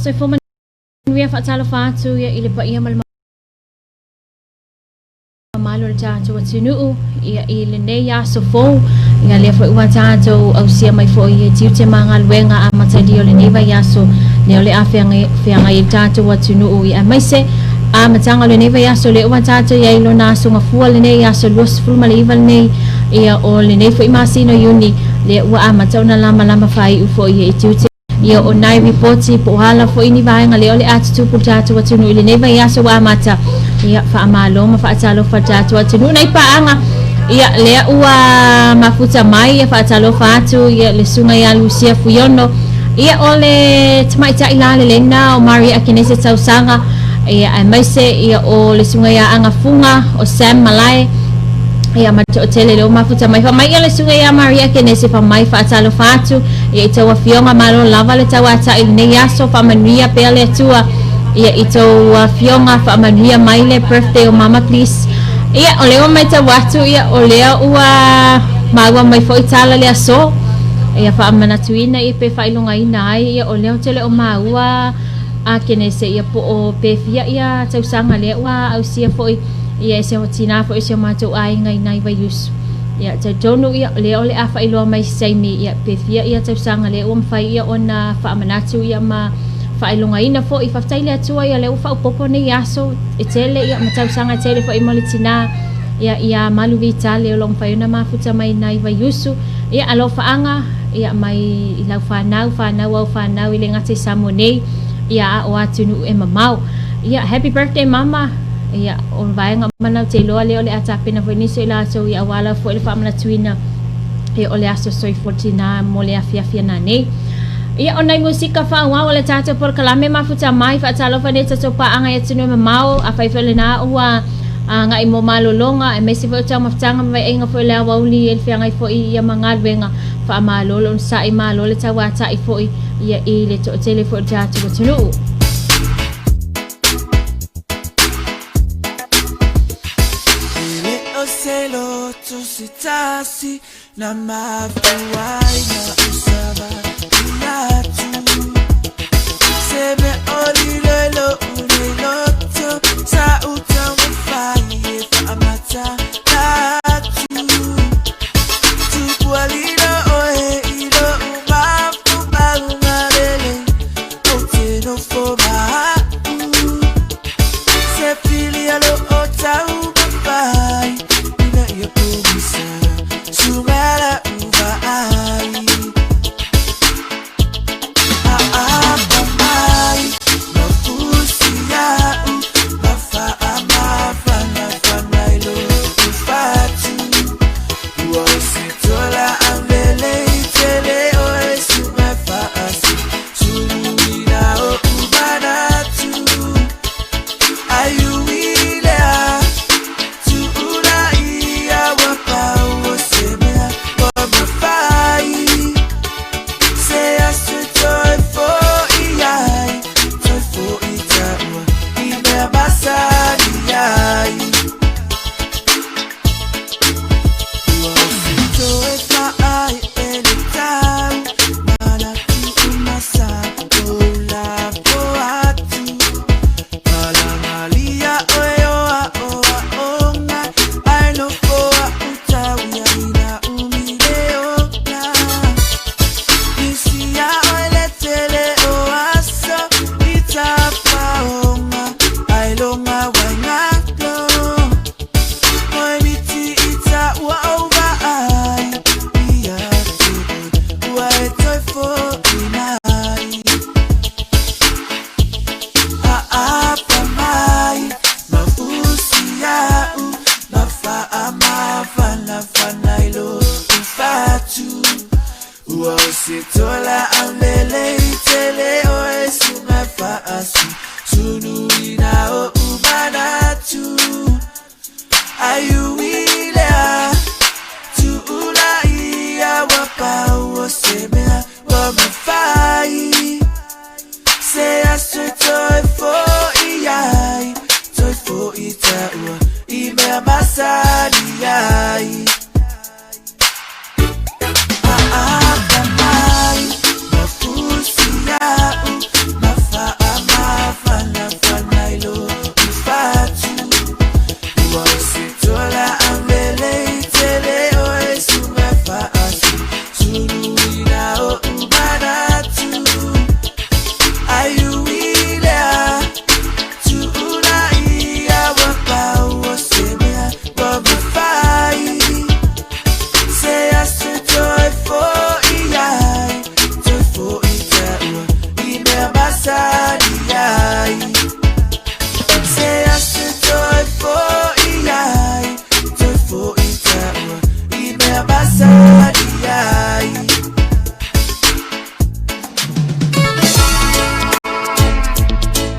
So for we have atalo fatu ya ile pa ia mal malo ja to tinu ya ile ne ya so fo ya le fo wa ja to au sia mai fo ye tiute mangal wenga amata dio le neva ya so ne ole afenga fenga ita to tinu ya mai se amatanga le neva ya so le wa ja to ya ilo na so ngafua le ne ya so los ful malival ne ya o le ne fo imasino yuni le wa amata na lama fai fo ye tiute ia o nai reporti po hala fo ini vai ngale ole atu pu tatu watunu ile neva ya so wa mata ia fa amalo ma fa talo fa tatu watunu nai pa anga ia le ua mafuta mai ia fa talo fa atu ia le sunga ya Lucia Fuyono ia ole tmaita ilale le na o Maria Akinese Tausanga ia ai mai se ia o le sunga ya anga funga o Sam Malai ia mato tele lo mafuta mai fa mai ile sunga ya Maria Kenese fa mai fa talo fatu ia ito wa fionga malo lava le tawa ta ile ya so fa mania pele tua ia ito wa fionga fa mania mai le birthday o mama please ia ole o mai ta watu ia ole ua mawa mai fo itala le so ia fa mana tuina ia pe fa ilunga ina ia ole o tele o mawa a Kenese ia po o pe fia ia tausanga le wa au sia fo ia se tina fo se mato ai ngai nai vai us ia te tonu ia le ole afa ilo mai sai mi ia pe fia ia te sanga le o mfai ia ona fa manatu ia ma fa ilo ngai na fo i fa tai le tua ia le u fa popo ne ia so etele ia matau sanga tele fo i mole tina ia malu vitale lo mfai na mafuta mai nai vai usu ia alo fa anga ia mai ila fa nau ile ngate samone ia o atunu e mamau ia happy birthday mama ia o vai nga mana te lo ale ole atape na veniso ila so ia wala fo ile famna tuina e ole aso soi fortina mole afia na ne ia onai musika fa wa ole tata por kalame mafuta mai fa talo fa ne tso pa anga yetino mamao afai fele na wa nga imo malolonga e mesi fo tama ftanga mai enga fo le wauli el fianga fo ia mangal venga fa malolo sa i malole tawa ta i fo ia ile to tele fo tata tunu Sitasi na mafuai na usaba inatu sebe olilelo uliloto sa utamufai fa amata tatu tukwalilo oe ilo umafu malungalele oteno foba sepili alo otau bafai ya kumisa sumara uva ai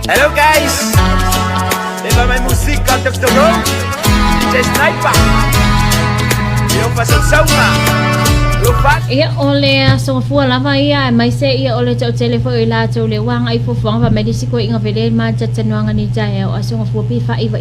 Hello guys, leva mai música de road, DJ Sniper. Eu faço sauna. Ia ole so fu lava ia mai se ia ole tau telefone la tau le wang ai fu fang va medisi ko inga vele ma tsanwanga ni jaya o so fu pi fa iva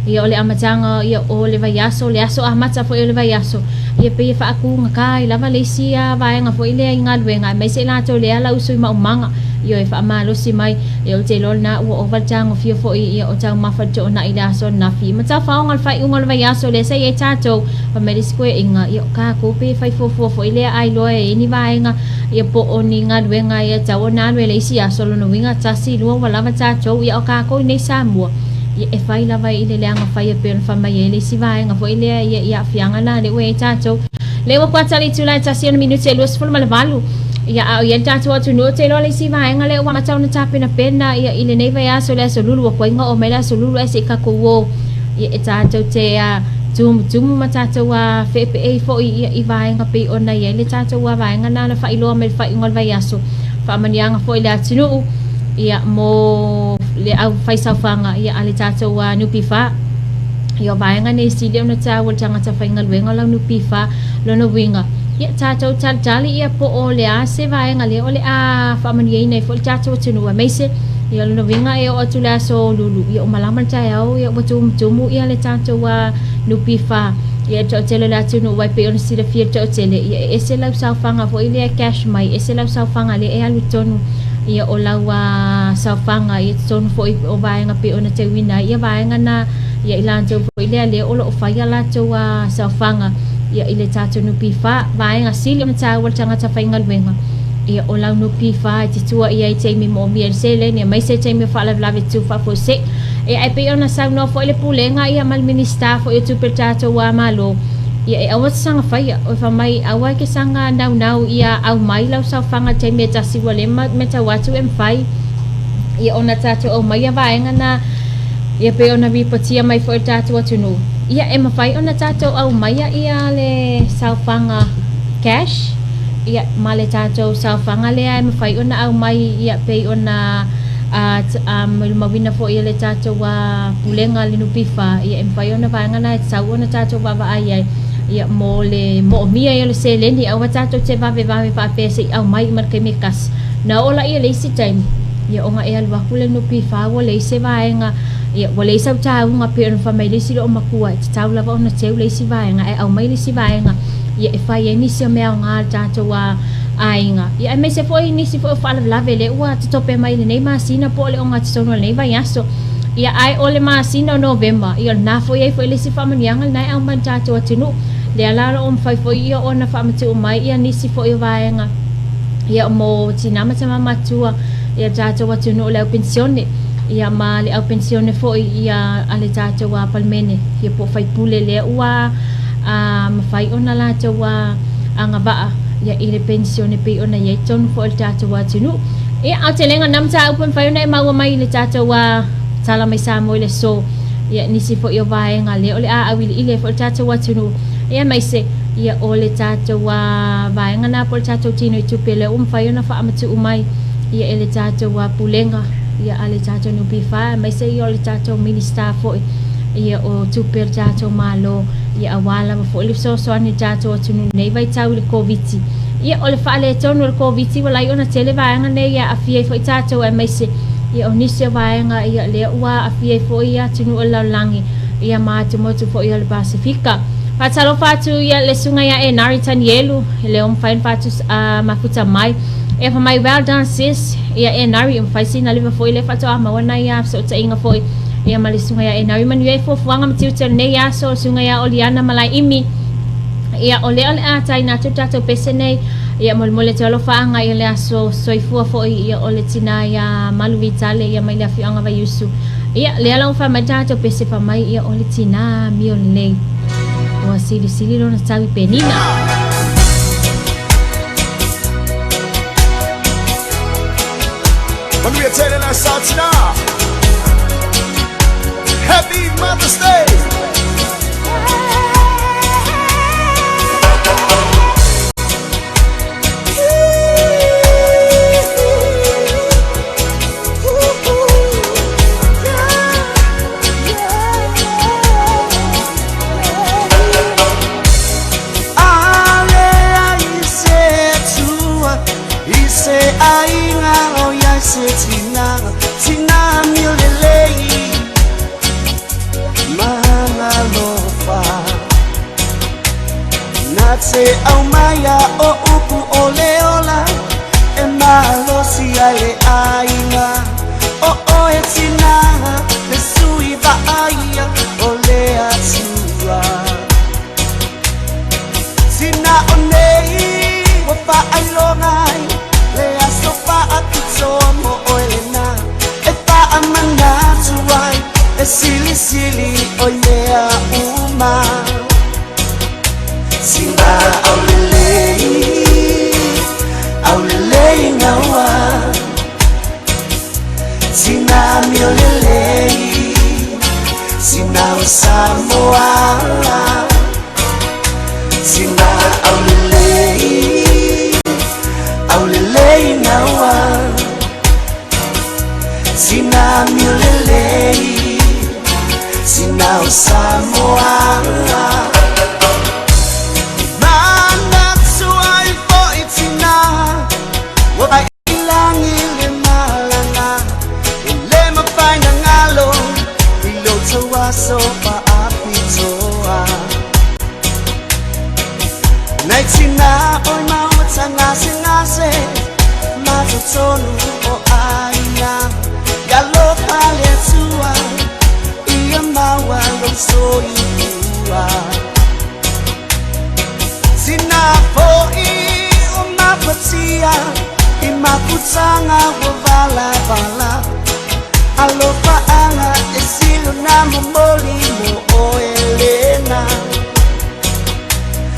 ia ole amatanga ia ole va yaso le aso amata fo ole va yaso ia pe fa aku ngakai lava lesia va nga fo ile inga luenga mai se la tau le ala usui ma umanga ia fa ma lo si mai ia o te lol na o overtang o fio fo ia o tau mafa jo na ida so na fi ma ta fa ngal fa ungal va yaso le se ia tato va medisi ko inga ia ka ko pe fa fo ile ai loe ni vai nga ia po oni nga luenga ia tau na le lesia solo no winga tasi luo wala ma ta jo ia ka ko nei sa mo ia e fai lava ile le anga fai pe fa mai ele si vai nga fo ile ia fianga na le we tato le wa kwata le tula tasi no minuto e los fo mal valu ia tato tu no te lo le si vai nga le wa ma tau na tape na pena ia ile nei vai aso le so lulu ko nga o mela so lulu ese ka ko wo ia e tato te Tum matato wa FPA fo i vai nga pe ona ye le tato wa vai nga na fa ilo me fa ngol vai aso fa manianga fo ile atinu ia mo le au fai sa fanga ia ale tato wa nu pifa ia vai nga ne si le ona ta wa tanga ta fa ngal wenga la nu pifa lo no winga ia tato jali ia po ole a se vai nga le ole a fa manianga ne fo tato tinu wa mese ia lo winga e o tula so lulu ia o malaman cha ia o tumu ia le tato wa nupifa ia to tele la tunu wai pe on si le fie to tele ia ese la sa fanga fo ile cash mai ese la sa fanga le e alu tonu ia o la wa sa fanga ia tonu fo o vai nga pe on te wina ia vai nga na ia ila to fo ile le o lo fa ia la to wa sa fanga ia ile tatu nupifa vai nga sili on ta wa tanga ta fa ngal wenga ia o la nupifa ti tua ia te mi mo mi sele ne mai se te mi fa la tu fa fo se e ai pe ona sa no fo le pulenga ia mal minista fo tu pertato wa malo ia e awat sanga fa ia o fa mai awa ke sanga nau ia au mai lau sa fanga te meta si wale meta watu em fai ia ona tato o mai va nga na ia pe ona vi patia mai fo tato watu no ia e ma fai ona tato au mai ia le sa fanga cash ia male tato sa fanga le ai ma fai ona au mai ia pe ona mawina fo ia le tato wa pulenga le nupifa ia empaiona vanga na sauna tato wa ai ia mo mia ia le seleni au tato te va fa pese au mai mar ke mekas na ola ia le si time ia onga ia wa kule nupifa wa le se vaenga ia wa le sa ta unga pe on family si o makua ta la va ona te le si vaenga au mai le si vaenga ia e fai ni se me nga tato wa ainga ia me se foi ni si foi fala la vele wa to pe mai nei masina po le onga tsono nei vai aso ia ai ole masina november ia na foi le si fama nianga nai au manta to tinu le ala on fai foi ia ona fama tu mai ia ni si foi vai nga ia mo tina ma sama matua ia tato wa tinu le pensione ia ma le pensione foi ia ale tato wa palmene ia po fai pule le wa fai ona la to wa anga ba ia ile pensione pe ona ye ton fo tato wa tinu e a telenga nam sa open fai ona ma wa mai le tato wa sala mai sa mo le so ia nisi fo yo vai nga le ole a wil ile fo tato wa tinu ia mai se ia ole tato wa vai nga na po tato tinu tu pele fai ona fa amatu umai ia ele tato wa pulenga ia ale tato no pifa mai se ia ole tato minister fo ia o tu per tato malo ia awala fo le so ani tato tunu nei vai tau le covid ia ole fa le tonu le covid wala ona tele vai nga nei ia afia fo tato e mai se ia onisia vai nga ia le wa afia fo ia tunu o langi ia ma te mo tu fo ia le pacifica Patalo fatu ia le sunga ia Naritan Yelu, le fain fatu mafuta mai. E fa mai well done sis, ia Nari fai na liva foi le fatu mawana ia so ta inga foi. Ia mali sunga ia Nari man ia fo fuanga mtiu ne ia so sunga ia Oliana malai imi. Ia ole atai na tutato pesene ia mole tolo faanga ia le aso soifua foi ia ole tina ia malu vitale ia mai le fianga va yusu. Ia le ala fa matato pese fa mai ia ole tina mio le. O sili lona tawi penina. When we are telling ourselves now, Happy Mother's Day. Tina miolelei mana lofa Natse au maya o upu ole ola E malosi ale aina O e tina le sui ba aia ole atua Tina onei wapa ailongai Le asopa atutomo oelena Amanda to wine, a silly, oh yeah, uma. Sina aulele nawa. Sina miolele, sina Samoa. Sina aulele nawa. Sina miolele, sina Samoa. Mana suai fo itina, wa ilangi le malanga, le mapaina ngalo, ilo tawaso pa apitoa. Naitina oi mawata ngase, matutonu o aina. Yalo paletua, ia mawa so iua. Sina foi o mapatia, I makutanga vala. Alofa anga esilo na momoli mo o Elena.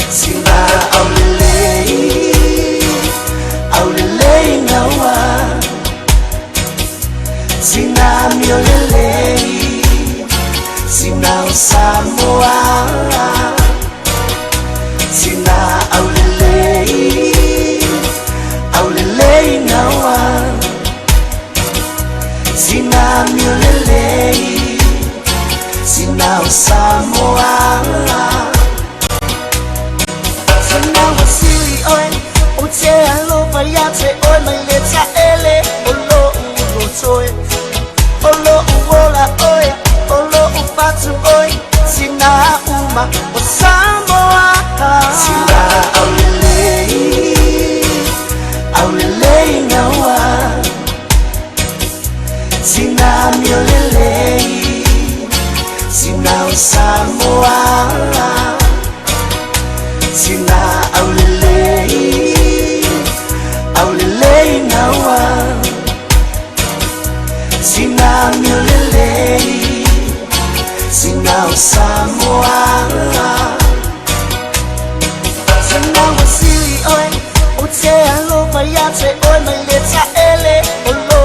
Sina aulele nawa. Sina miolele, sina Samoa. Sina aulele nawa. Sina miolele, sina Samoa. Sina wasili oi, ute alofa yate oi mai leta ele olo urotoe. Olo uola oi, olo upatu oi, sina uma o Samoa. Sina aulele nawa. Sina miolele, sina Samoa. Sina aulele nawa. Sina miolele, sina Samoa. Sina wasili oi, ute alofa yate oi mai leta ele olo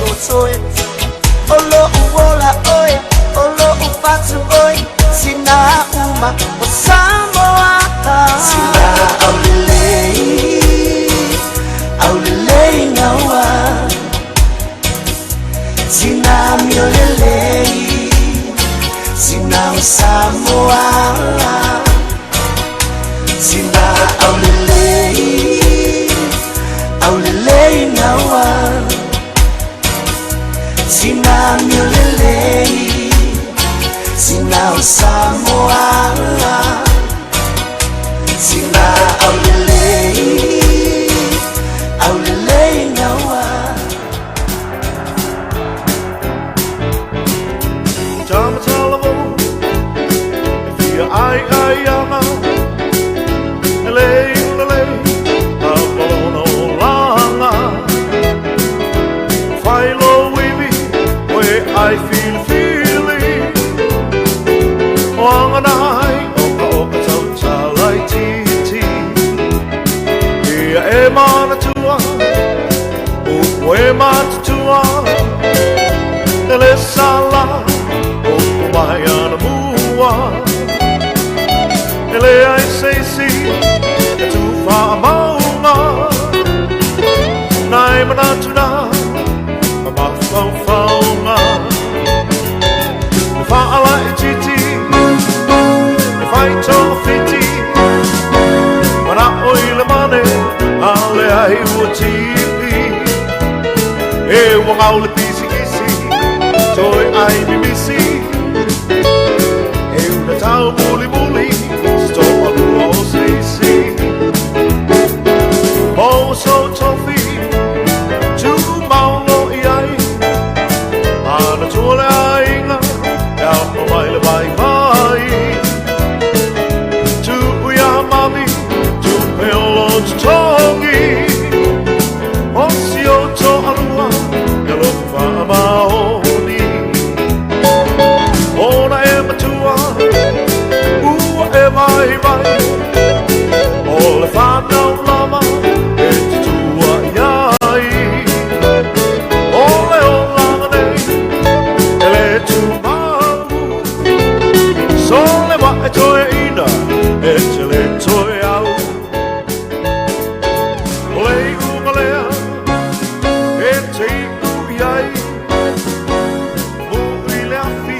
urotoe. Olo uola oi, olo upatu oi, sina uma o Samoa. Sina aulele nawa. Sina miolele, sina Samoa. Sina aulele nawa. Sina miolele, sina Samoa. I feel feeling Wanganai Oka Tau Talaiti Ia e mana tua O e mata tua Ele sala O mai ana mua Ele ai seisi E tu wha maunga Nai mana tuna Ma fau faunga Fa'ala e titi E fai tō whiti Mana oi le mane A le ai ua tipi E wangau le pisi kisi Toi ai mi misi E una tau muli muli Sto alua o seisi O so tofi Tu mauno i ai Ana tuole ainga Alma mai le vai vai Tu ia mami Tu pelo tu tongi O si o to alua Ia lo fa maoni Ona e matua Ua e vai vai O le whanau lama E te tua iai O le o langa nei E le tu Sole wa e toe ina, e te le toe au O le unga lea, e te iku iai Mui le afi,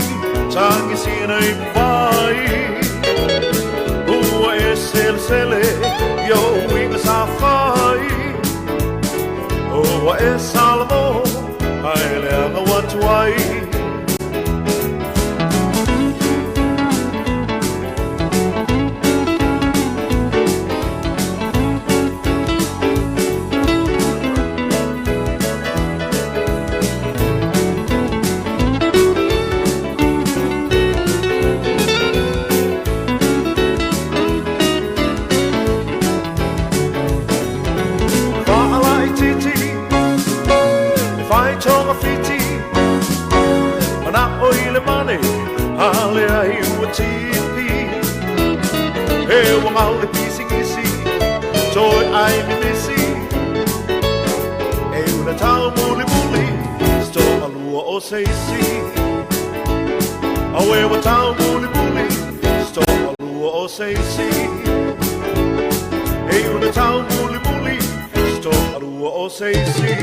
tangi sina i vai Ua e sele sele, yo inga sa fai Ua e salamo, ai le anga watuai Tonga fiti Mana oi le mane Ale ai ua tipi E wangau le pisi kisi Toi ai mi misi E una tau muli muli Sto alua o seisi Awe wa tau muli muli Sto alua o seisi E una tau muli muli Sto alua o seisi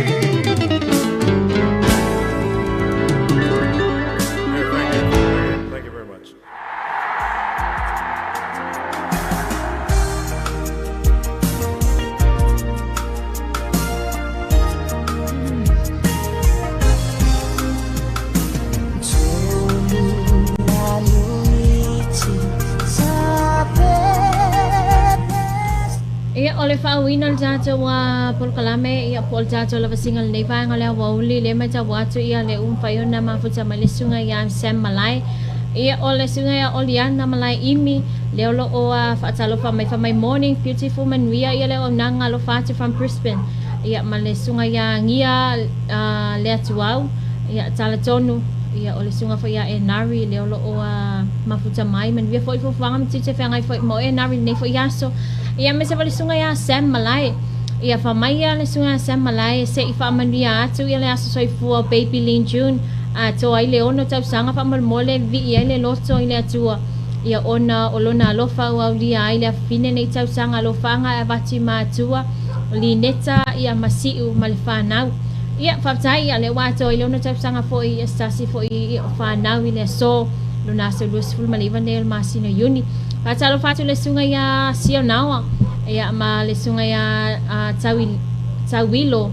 Ole whauina le tātou wa polkalame ia pol tātou lava singa le neivanga lea wauli le mai tau watu ia le whaiona mafuta mai le sunga ia Sam Malai ia ole sunga ia Oliana Malai imi le olo o whaatalofa mai morning beautiful manuia ia le o nanga lo whaatu from Brisbane ia ma le sunga ia ngia lea tuau ia tala tonu ia ole sunga fa ia e nari le olo o mafuta mai manuia fo i fwanga mtite whangai fo mo e nari nei fo iaso ia me se vale sunga ia Sam Malai ia whamaia le sunga Sam Malai se i whamanuia atu ia le aso soifua Baby Lean June to ai le ono tau sanga whamalmole vi ia le loto i le atua ia ona olona alofa ua ulia ai le fine nei tau sanga alofanga e vati ma atua li neta ia masiu ma le whanau ia whaptai ia le wato i le ono tau sanga fo i stasi fo i whanau i le so luna se luas fulmaliva nel masina uni Patalo fatu le sunga ia Sionawa ia ma le sunga ia Tawilo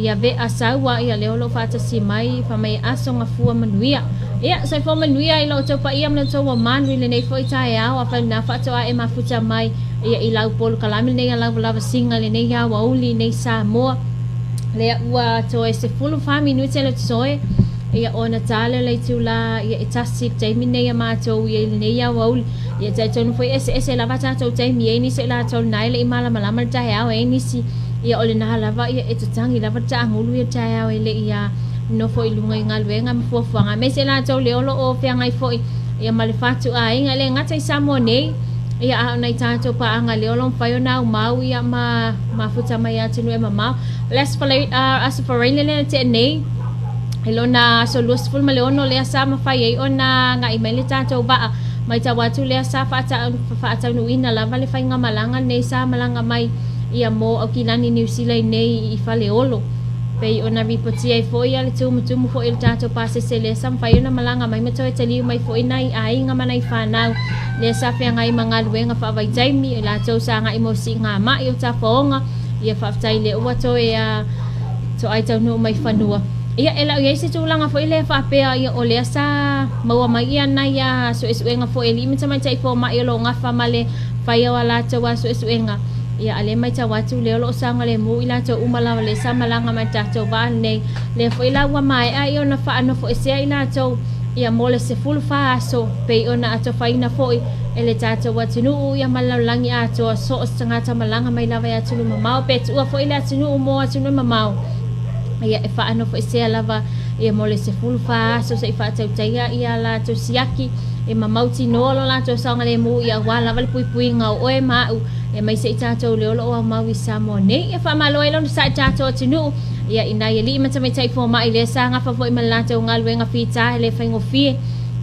ia ve asawa ia leo lo fatasi mai fa mai aso nga fua manuia ia sai fo manuia ilo to pa ia mna to wa manu le nei foi tai a fa na fa to e mafuta mai ia ilau pol kalami nei ala lava singa le nei ya wa uli nei Samoa le ua to e se fulu fa minuti le soe ia ona tale le tula ia itasi taimi nei ma to ia nei ya wa uli ia tai tonu foi ese lava ta to taimi e ni se la to nai le mala mala ta ya e ni si ia ole na lava ia e tangi lava ta ngulu ia ta ya le ia no foi lunga ngalwenga mfo fanga me se la to le olo o fe ngai foi ia male fatu a inga le ngata Samoa nei ia a nai tato pa anga le olo fai na mau ia ma futa mai atu no e mama let's play as for rain le te nei elona so lustful ma le ono le sa ma fai e ona nga email tato ba mai ta watu le sa fa ta no ina la vale fai nga malanga nei sa malanga mai ia mo o kilani New Zealand nei I fale olo pei ona ripoti ai foi ale tumu foi il tato pase se le sam fai ona malanga mai me toi tali mai foi nai ai nga manai fa nau le sa fe ngai manga luenga fa vai jaimi la to sa nga imo si nga ma i ta fonga ia fa tai le o to ia to ai tau no mai fanua ia ela ia se tu langa foi le fa pe ia o le sa maua mai ia na ia so esuenga foi eli me mai tai fo ma ia lo nga fa male fa ia wala to wa so esuenga ia ale mai ta watu le lo sanga le mu ila to umala le samalanga mai ta to ba nei le foi la wa mai ai ona fa ano fo se ila to ia mole se full fa so pe ona ato fa ina foi ele ta to watu nu ia malalangi ato so sanga ta malanga mai la va ya tulu mamao pe tu foi la tunu mo tunu mamao ia e fa ano fo se lava ia mole se full fa so se fa ta ia la to siaki e mamauti no lo la to sanga le mu ia wala val pui ngau o mau e mai se tato le lo o mau I Samoa nei e fa malo e lo sa tato tinu ia ina ia li mata mai tai fo mai le sa nga fa foi malato ngal wenga fita le fa ngofi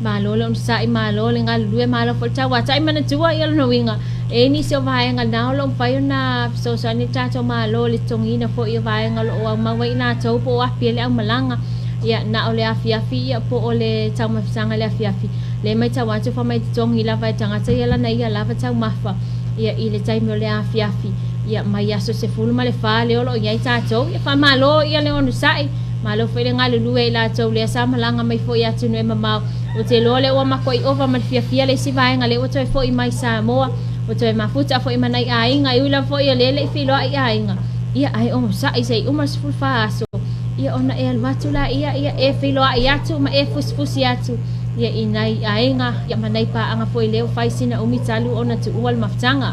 malo lo sa I malo le ngal lue malo fo ta wa tai mana tua ia no winga e ni so vai nga na lo fa na so sa ni tato malo le tongina fo ia vai nga lo o mau ina to po a pele ang malanga ia na ole afiafi ia po ole tama sanga le afiafi le mai ta wa fa mai tongi la vai tanga ta ia la na ia la va ta mafa ia ile tai mo le afiafi ia mai aso se fulu male fa le olo ia tato ia fa malo ia le onu sai malo fe le ngalo lue la to le sa malanga mai fo ia tunu e mama o te lo le o makoi over mal fiafia le si vai ngale o to fo I mai Samoa o to mafuta fo I manai ai nga ula fo ia le filo ai nga ia ai o sai sei o mas ful fa aso ia ona e al matula ia e filo ai atu ma e fusfusi atu ia inai ainga ia manai pa anga foi leo fai sina umi talu ona tu ual maftanga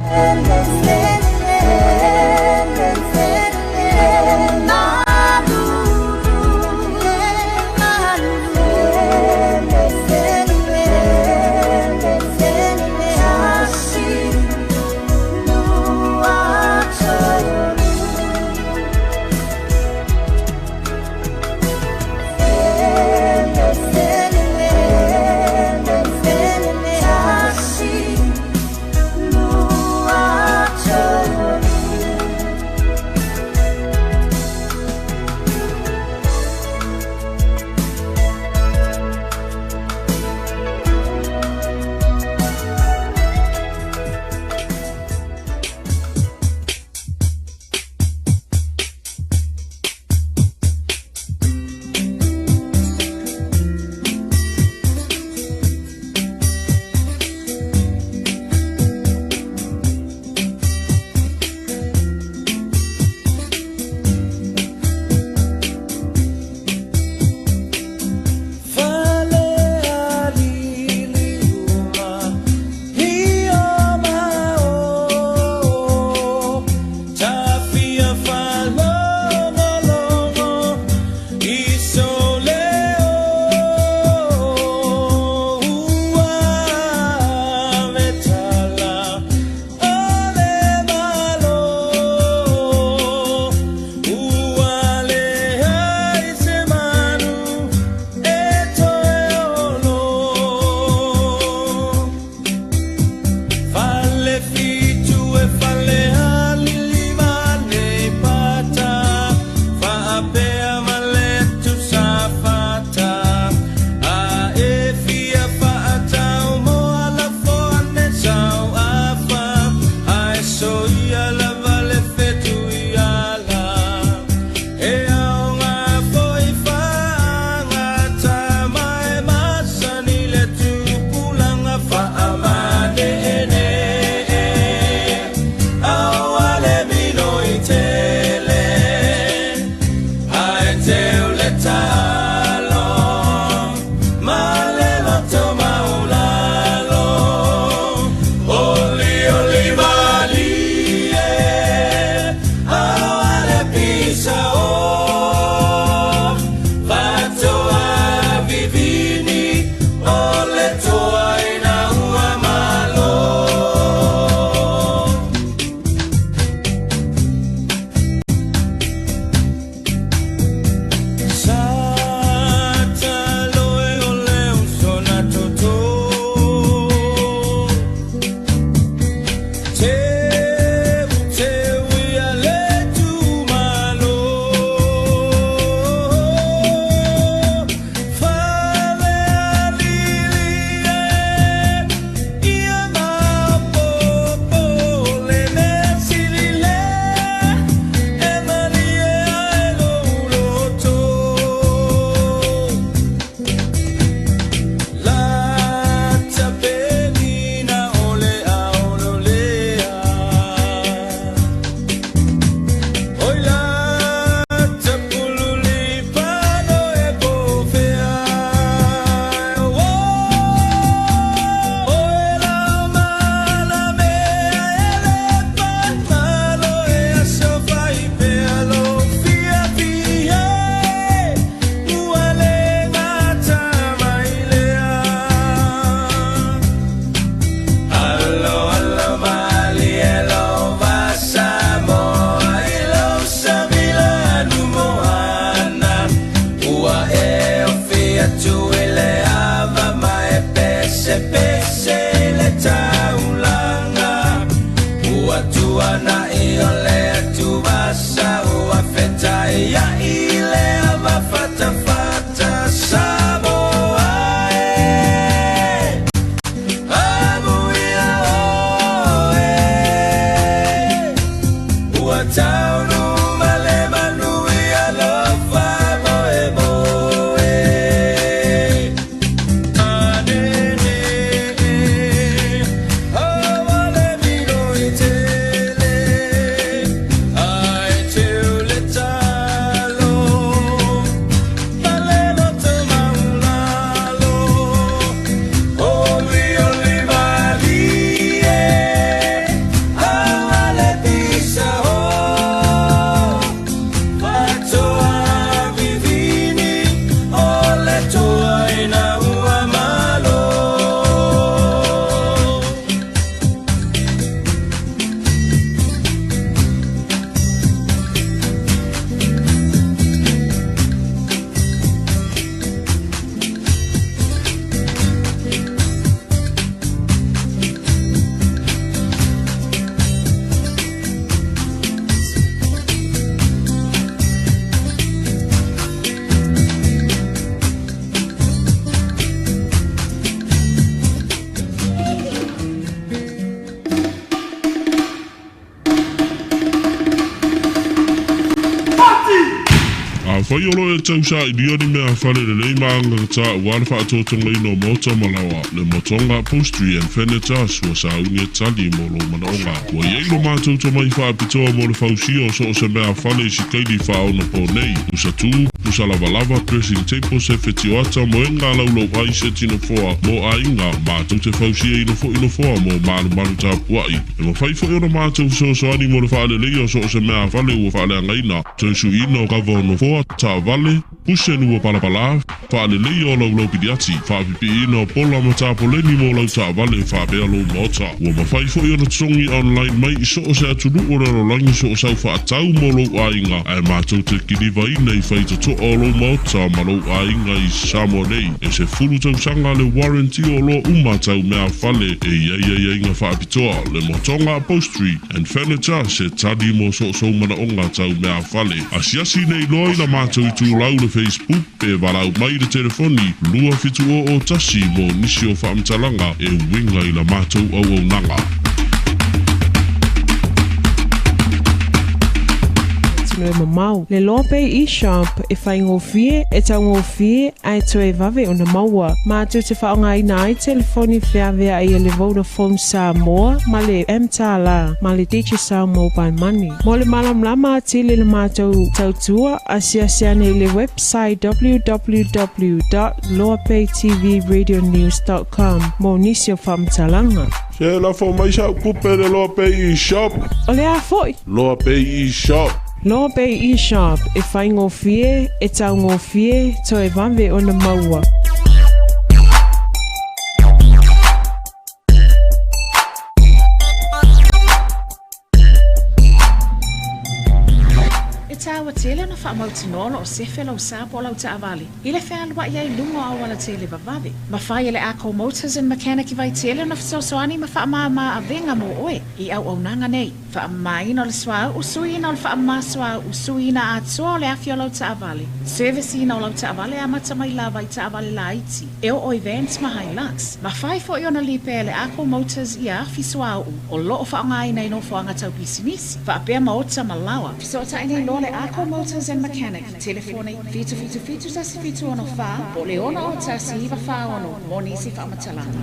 Whai olo e tau sa i ria ni mea whale le lei maanga ta wala wha atotonga ino mota malawa le motonga postry and furniture sua sa unge tali mo lo manaonga. Wa ieilo mātou to mai wha apitoa mo le whausio so o se mea whale si kaili wha ona po nei. Usa tū, usa lava dressing table se whetio ata mo enga laulo ai se tino foa mo a inga mātou te whausia ino foa mo malu ta puai. E mo whai fo ona mātou so ani mo le whale leo so o se mea whale ua whale angaina. Toisu ino kava ono foa ta vale, puse nua palapala, whaale lei o lau pidiati, whaapipi ina pola ma tāpoleni mo lau ta vale, whaapea lau mota. Ua mawhai fo i ona tongi online mai i so o se aturu o raro langi so o sau whaatau mo lau ainga, ai mātou te kiriva ina i whaita to o lau mota ma lau ainga i Samoa nei, e se furu tau sanga le warranty o lo umatau mea whale, e iai inga whaapitoa, le motonga upholstery and furniture se tadi mo so mana onga tau mea whale. Asiasi nei loi na mātou i tū lau le Facebook pe varau mai le telefoni lua fitu o tasi mo nisi o whaamtalanga e winga i la mātou au nanga. No mamau le lope e shop e fai ngofie e tau ngofie ai toe vave o na maua mātou te whaonga i na ai telefoni whiawea i le Vodafone Samoa ma le Tala ma le DJ Sound Mobile Money mo le malam lama atili le mātou tautua asiasiane i le website www.loapaytvradionews.com mo nisi o whamtalanga. Se la fo mai sa kupe le lope e shop. O le a foi Lope e shop. Lope e shop e fai ngofie e tau ngofie toe vave o na maua. Tawa tele na whaamautinolo o sefe lau sapo lau ta avali. Ile whea lua iai lungo a wala tele vavavi. Ma whai ele Ako Motors and Mechanic i vai tele na whasosoani ma whaamama a venga mo oe. I au au nanga nei. Whaamaina le swaa usui na le whaama swaa usui na atua le afio lau ta avali. Service ina o lau ta avali a mata mai la vai ta avali la iti. Eo o events ma Hilux. Ma whai fo i ona lipe ele Ako Motors i a afi swaa o lo o whaonga ina ino whaanga tau pisinisi. Whaapea maota malawa. Fisota ina ino le Ako Motors and Mechanic. Telefone fitu tasi fitu ono wha. Po le ona o tasi hiva wha ono. Monisi whamatalanga.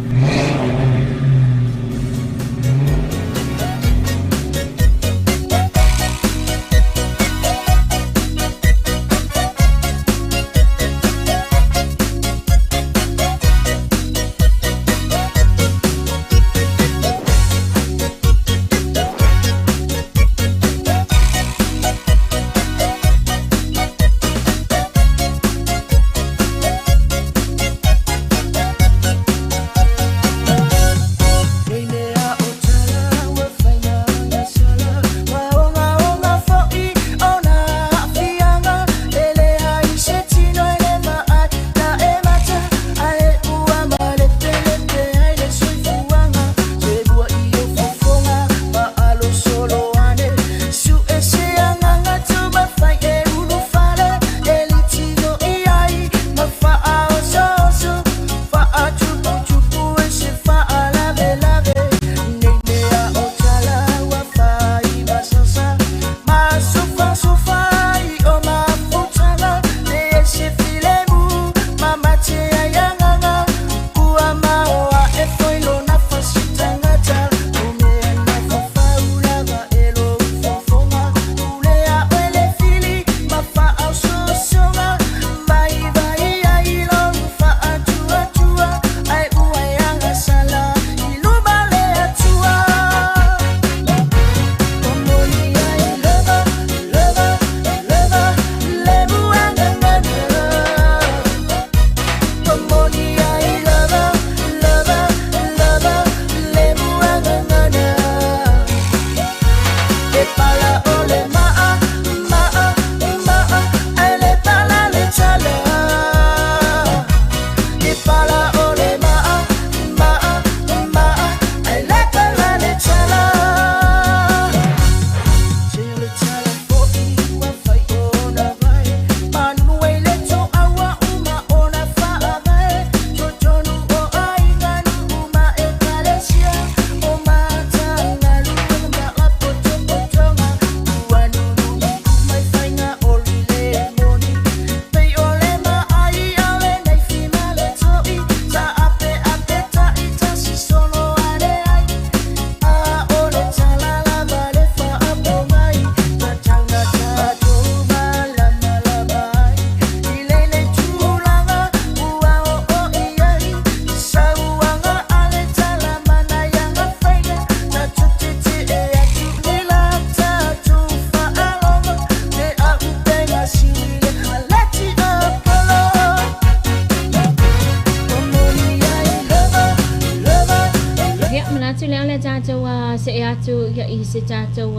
se e atu ia I se tātou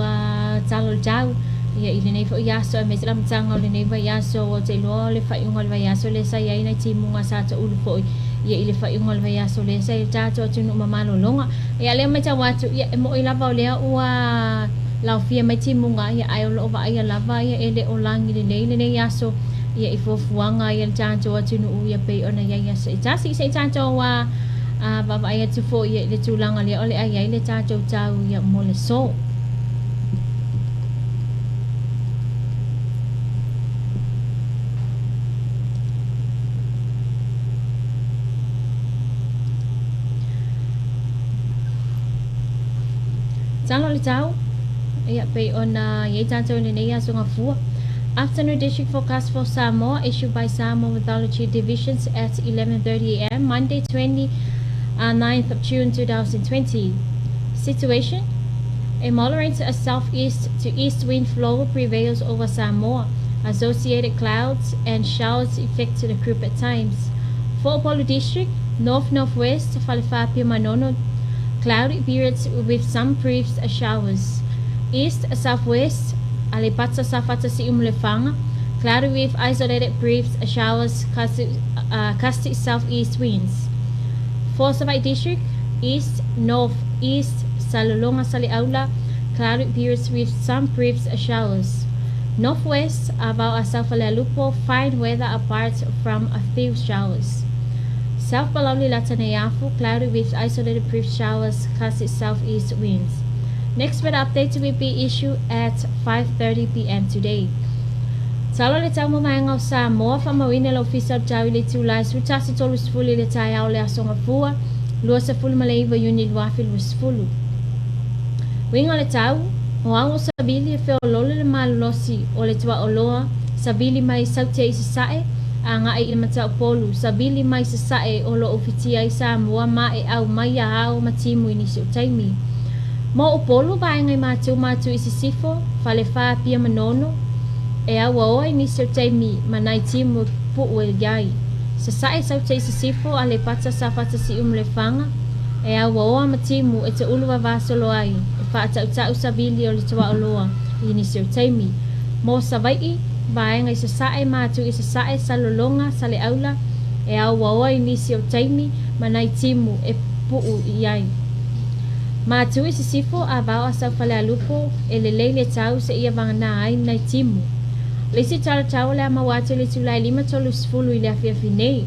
talo jau ia I le nei fo iaso e me se lamtanga o le nei vai aso o te loa le whaiunga le vai aso le sa ia ina timunga sa ta ulu fo ia I le whaiunga le vai aso le sa I tātou atu nu mamalo longa ia leo mai tau atu ia e mo I lava o lea ua lau fia mai timunga ia ai o loo va ia lava ia ele o langi le nei aso ia I fofuanga ia le tātou atu nu ia pei ona ia ia se tasi se tātou baba ia tu fo ia le tulanga le ole ai le tātou tau ia mo le so talo le tau ia pei ona ia tātou le nei aso ngafua. Afternoon district forecast for Samoa issued by Samoatv Tala'Lasi divisions at 11:30 a.m. Monday 9th of June 2020. Situation: a moderate southeast to east wind flow prevails over Samoa. Associated clouds and showers affect the group at times. For Apollo District, north-northwest, Falifapia Manono, cloudy periods with some brief showers. East-southwest, Alipatsa Safata si Umlefanga, cloudy with isolated brief showers, casting southeast winds. For Savai District, east, northeast, Salolonga Saliaula, cloudy periods with some brief showers. Northwest, about Asafalalupo, fine weather apart from a few showers. South Balauli Lataneafu, cloudy with isolated brief showers, casting southeast winds. Next weather update will be issued at 5:30 p.m. today. Talo le tau mamaanga o Samoa whamawina le ofisa o tau le tūlai sutasi tolu sifuli le tai au le asonga fua, lua sifuli maleiva yuni luafi lua sifulu. Winga le tau, o au o sabili e feo lole le malulosi o le tua oloa, sabili mai saute I sasae, a ngai I matau polu, sabili mai sasae o lo ofitia I Samoa ma e au mai a hao matimu inisi o taimi. Mo o polu ba ngai matu I sisifo, fale faa pia manono, e awa oa I nisi o taimi manai timu pu ue gai. Sasae saute I sisifo a le pata sa fata si le fanga, e awa oa matimu e te uluwa vasolo ai, e faa tau sabili o le tua oloa I nisi o taimi. Mo savai ba ngai sasae matu I sasae salolonga sale aula, e awa oa I nisi o taimi manai timu e pu iai. Matu I sisifo a vau a Samoatv e le leile tau se ia vangana ai nai timu. Le si tala tau le ama watu le tulai 5 I le afiafi nei.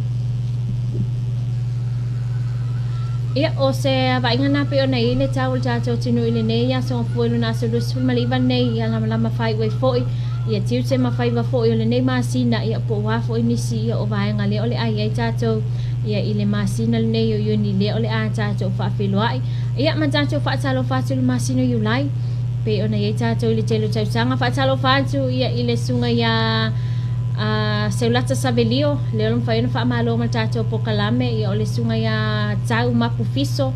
Ia o se vaingana pe o nei le tau le tātou tinu I le nei a songa fuelu nasa lusful maliva nei ia lama whai wei foi. Ia tiu se mawhai wa foi o le nei maasina ia po wafo I nisi ia o vaenga le o le ai tātou. Ia I le maasina le nei o yuni le o le a tātou whaafiluai. Ia mantato whaatalo whaatu le masino iulai. Pe ona ia tātou I le telo tausanga whaatalo whaatu ia I le sunga ia seulata sabelio. Le olum whaiona whaamalo ma tātou pokalame ia o le sunga ia tau mapu fiso.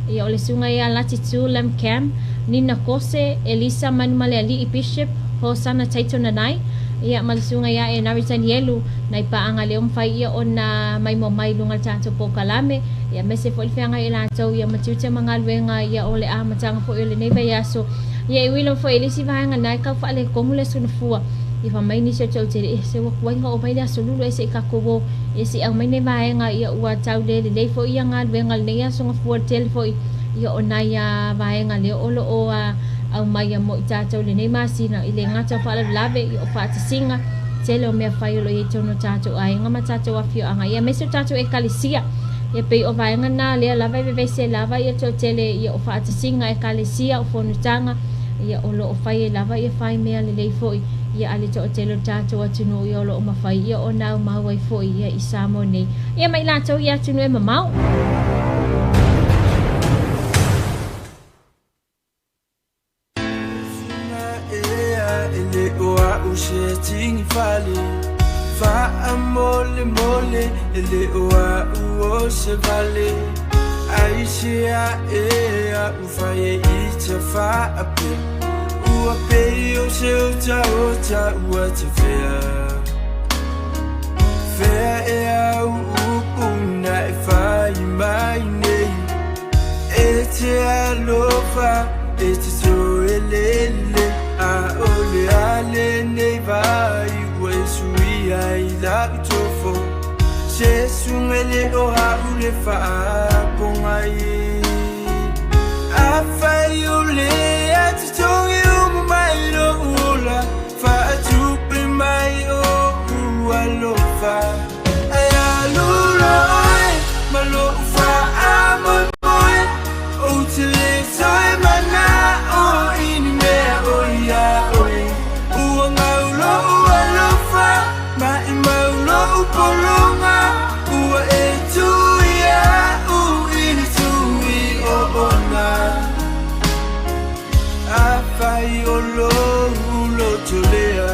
Ia o le sunga ia latitu lam cam. Nina Kose, Elisa Manumale Ali I Bishop, Hosana Taito Nanai. Ia malisunga ia e Naritan Yelu na ipaanga leom whai ia o na mai mo mai lunga tātou pokalame. Ia mese fo ilwhenga I lātou ia matiute mga luenga ia o le amatanga fo I le neiva iaso. Ia I wilo fo elisi vahanga nai kau wha le kongu le sunafua. I wha mai nisi o tau tere e se wakuwainga o mai le aso lulu e se I kakowo. E se au mai ne vahanga ia ua tau le lei fo ia ngā luenga le nei aso ngafua tele fo ia o nai vahanga le olo o au mai mo I tātou le nei masina I le ngata wha lave I o wha atasinga. Tele o mea whai olo I tono tātou ai ngama tātou awhio anga. Ia mese tātou e kalisia. Ia pei o vaenga nā lea lava I vevese lava ia tō tele ia o wha atasinga e kalesia o whonutanga. Ia o lo o whai e lava ia whai mea le lei foi. Ia ale tō tele o tātou atunu ia o lo o mawhai. Ia o nau mawai foi ia I Samoa nei. Ia mai lātou ia atunu e mamau. Ushe tingi fali fa amole mole ele oa uo se vale aishia ea ufaye icha fa ape ua pe o se ota ua te fea ea uuna e fa I mai nei e te alofa Se sungele o haule whaapongai Awhai o le ati tongi umairo ula Whaatupe mai o ualofa Ai alura oe malo whaamoe moe O te le toe mana o ini mea o ia oe Ua ngaulo ualofa mai maulo upolonga Ua e tuia u ini tui o ona Awhai o lo ulo tulea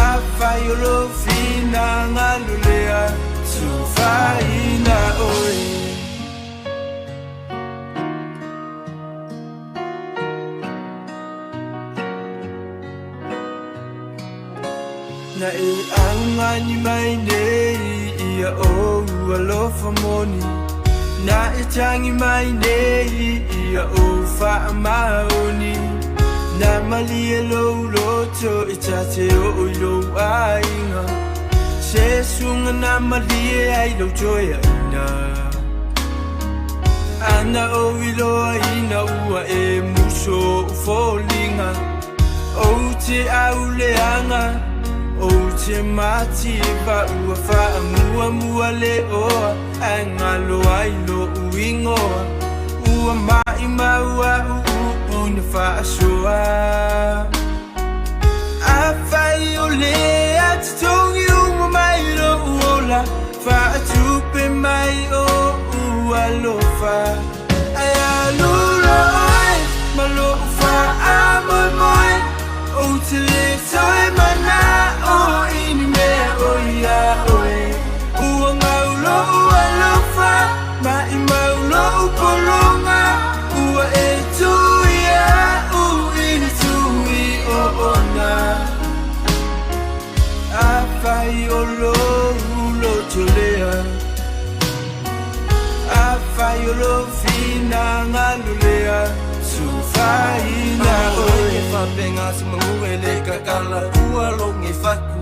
Awhai o lo fina ngalulea Sufaina oi Na e angani mai nei ia o alofa moni Na e tangi mai nei ia o wha maoni Na mali e lo loto e tate o ilo ainga Se sunga na mali e ai lo joia ina Ana o ilo aina ua e muso ufolinga O te auleanga O te mati pa ua wha mua mua le oa Ai ngalo ai lo uingoa Ua mai maua una wha asua Awhai o le ati tongi uma mai lo uola Wha atupe mai o ualofa Ai alura oe malo wha amoe moe O te le toe mana o ini mea o ia oe Ua ngaulo ualofa mai maulo upolonga Ua e tuia u ini tui o ona Awhai o lo ulo tolea Awhai o lo fina ngalulea Sufaina oe Whapenga se mangu e le kakala Ua longe whaku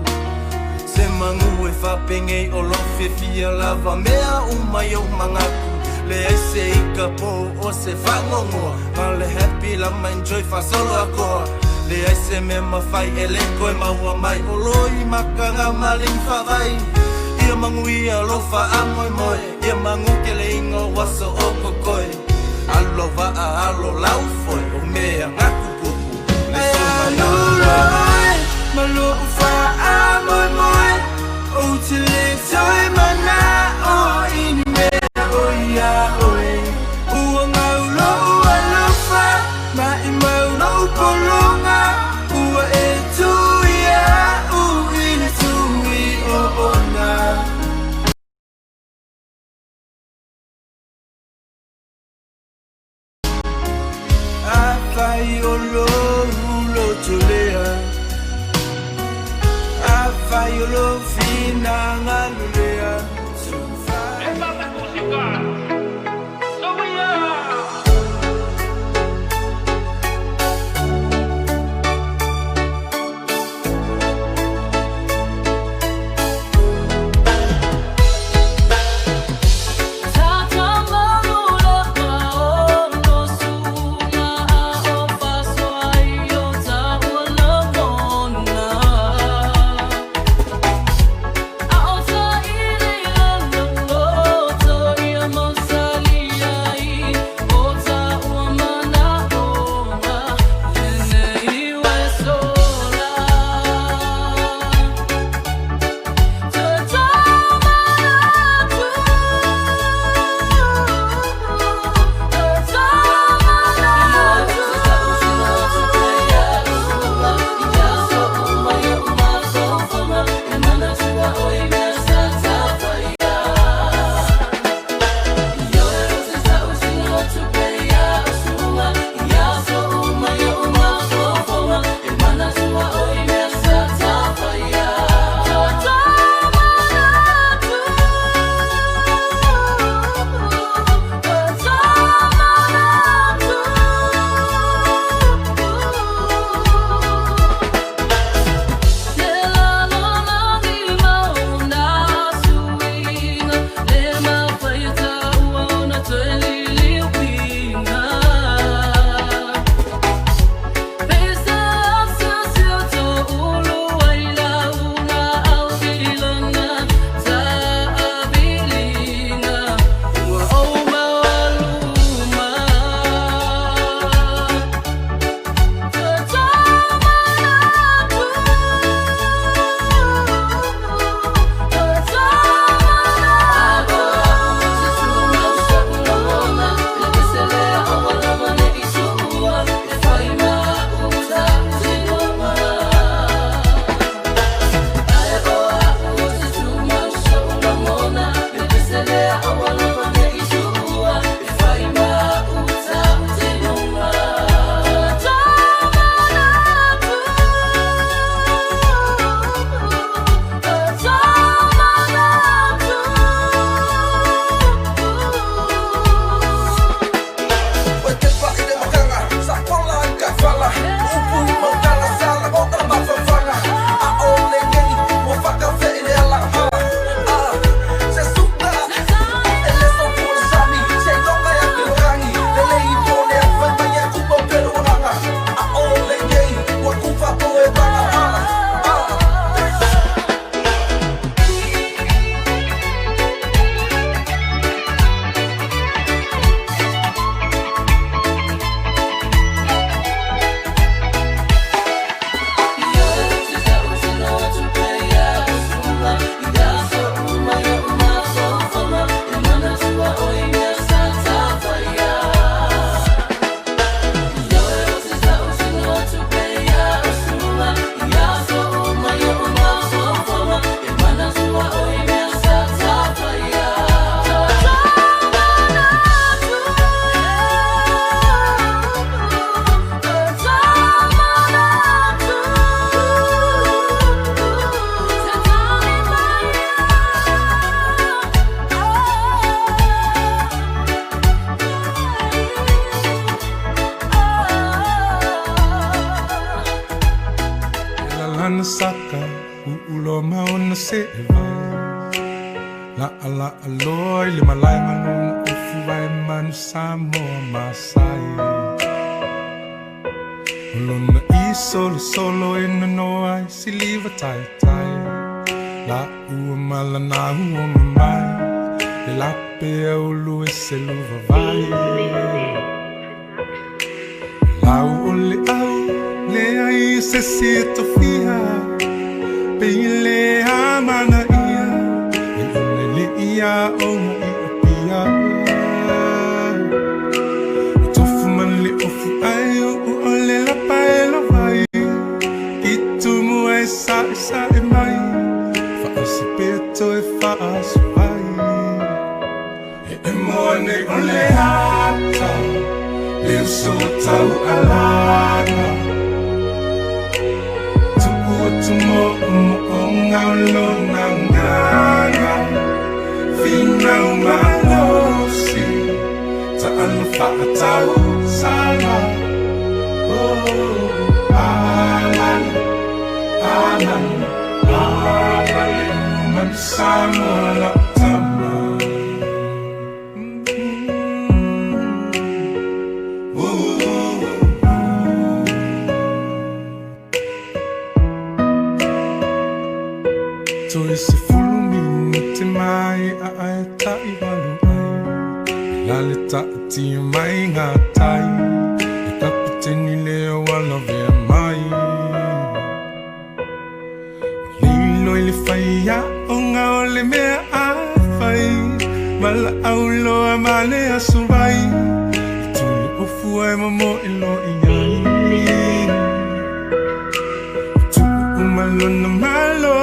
Se mangu e whapenge o lofe fia lava Mea umai o mangaku Le ese ika po o se whangongoa Ma le happy la ma enjoy whasolo a koa Le ese me mawhai e le koe maua mai O loi makanga maling whawai Ia mangu ia lofa amoe moe Ia mangu ke le ingo waso o kokoe Alo waa alo lau foi o mea ngaku kuku Ai alura oe malo ufa amoe moe O te le toe mana o ini mea o ia oe Ua ngaulo ua lofa mai maulo upolonga Ua e tuia u ini tui o ona Awhai o lo ulo tulea Awhai o lo fina ngalulea Sufaina se vai la aloi le malai manona ufu vai manu Samoa Masai Luna I solo ina no ai si liva tai tai La ua malana ua mamai Le lape au lue se luva vai Lau ole au le ai se sito fia Pele amana ia E une le ia o i apia Tofu man le ofu ai o ole la paela vai Itu mu e sa e mai Fa si peto e fa asu vai E moane ole hata Leu so tau alana Tumo o ngau lo nanganga Finau malosi Ta anu whaatau sala Alan Man Samoa la tama Toi se fulumi te mai a ai tai walu ai Lale ta ti mai ngā tai E kapiteni leo wala vea mai Lilo i le whaia o ngā ole mea a whai Mala au loa male a suwai I tui ufu ai mamo i lo i ai Tuku umalona malo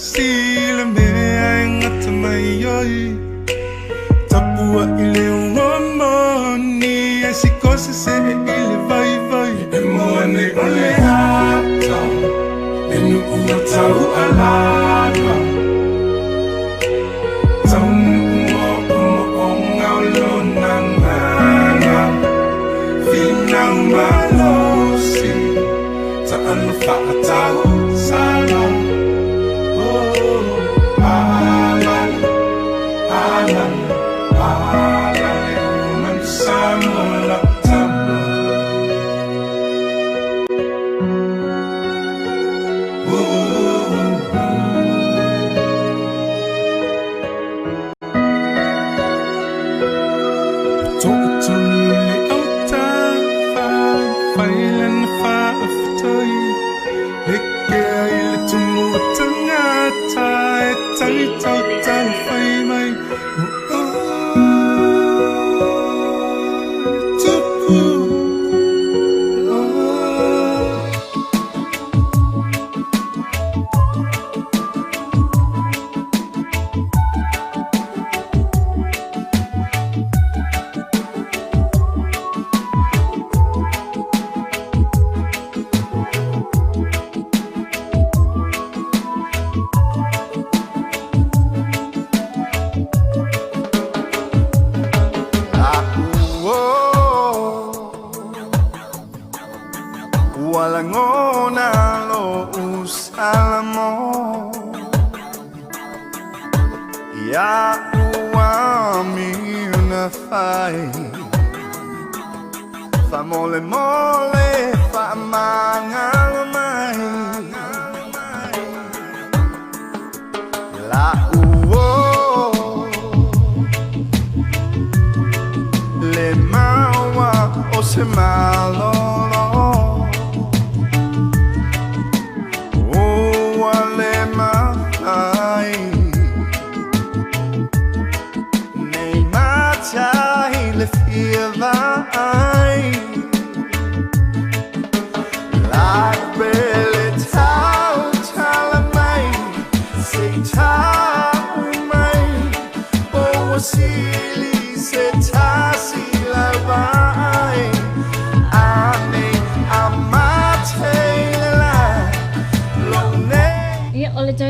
Sila mea ngata mai oi Tapua i leo wamoni E si kose se i le vai vai E moane o le hata E nu ua tau alana Tau o ngau lo nanganga Finau malosi Ta anu whaatau sala Man Samoa la tama Toka tunu le auta Whailan na whaafutoi Heke ai le tumu o tangata E tangi tau tau whai mai Walangona lo usalamo Ya uami una fai Fa mole mole fa mangalo mai La uo Le maua o se malo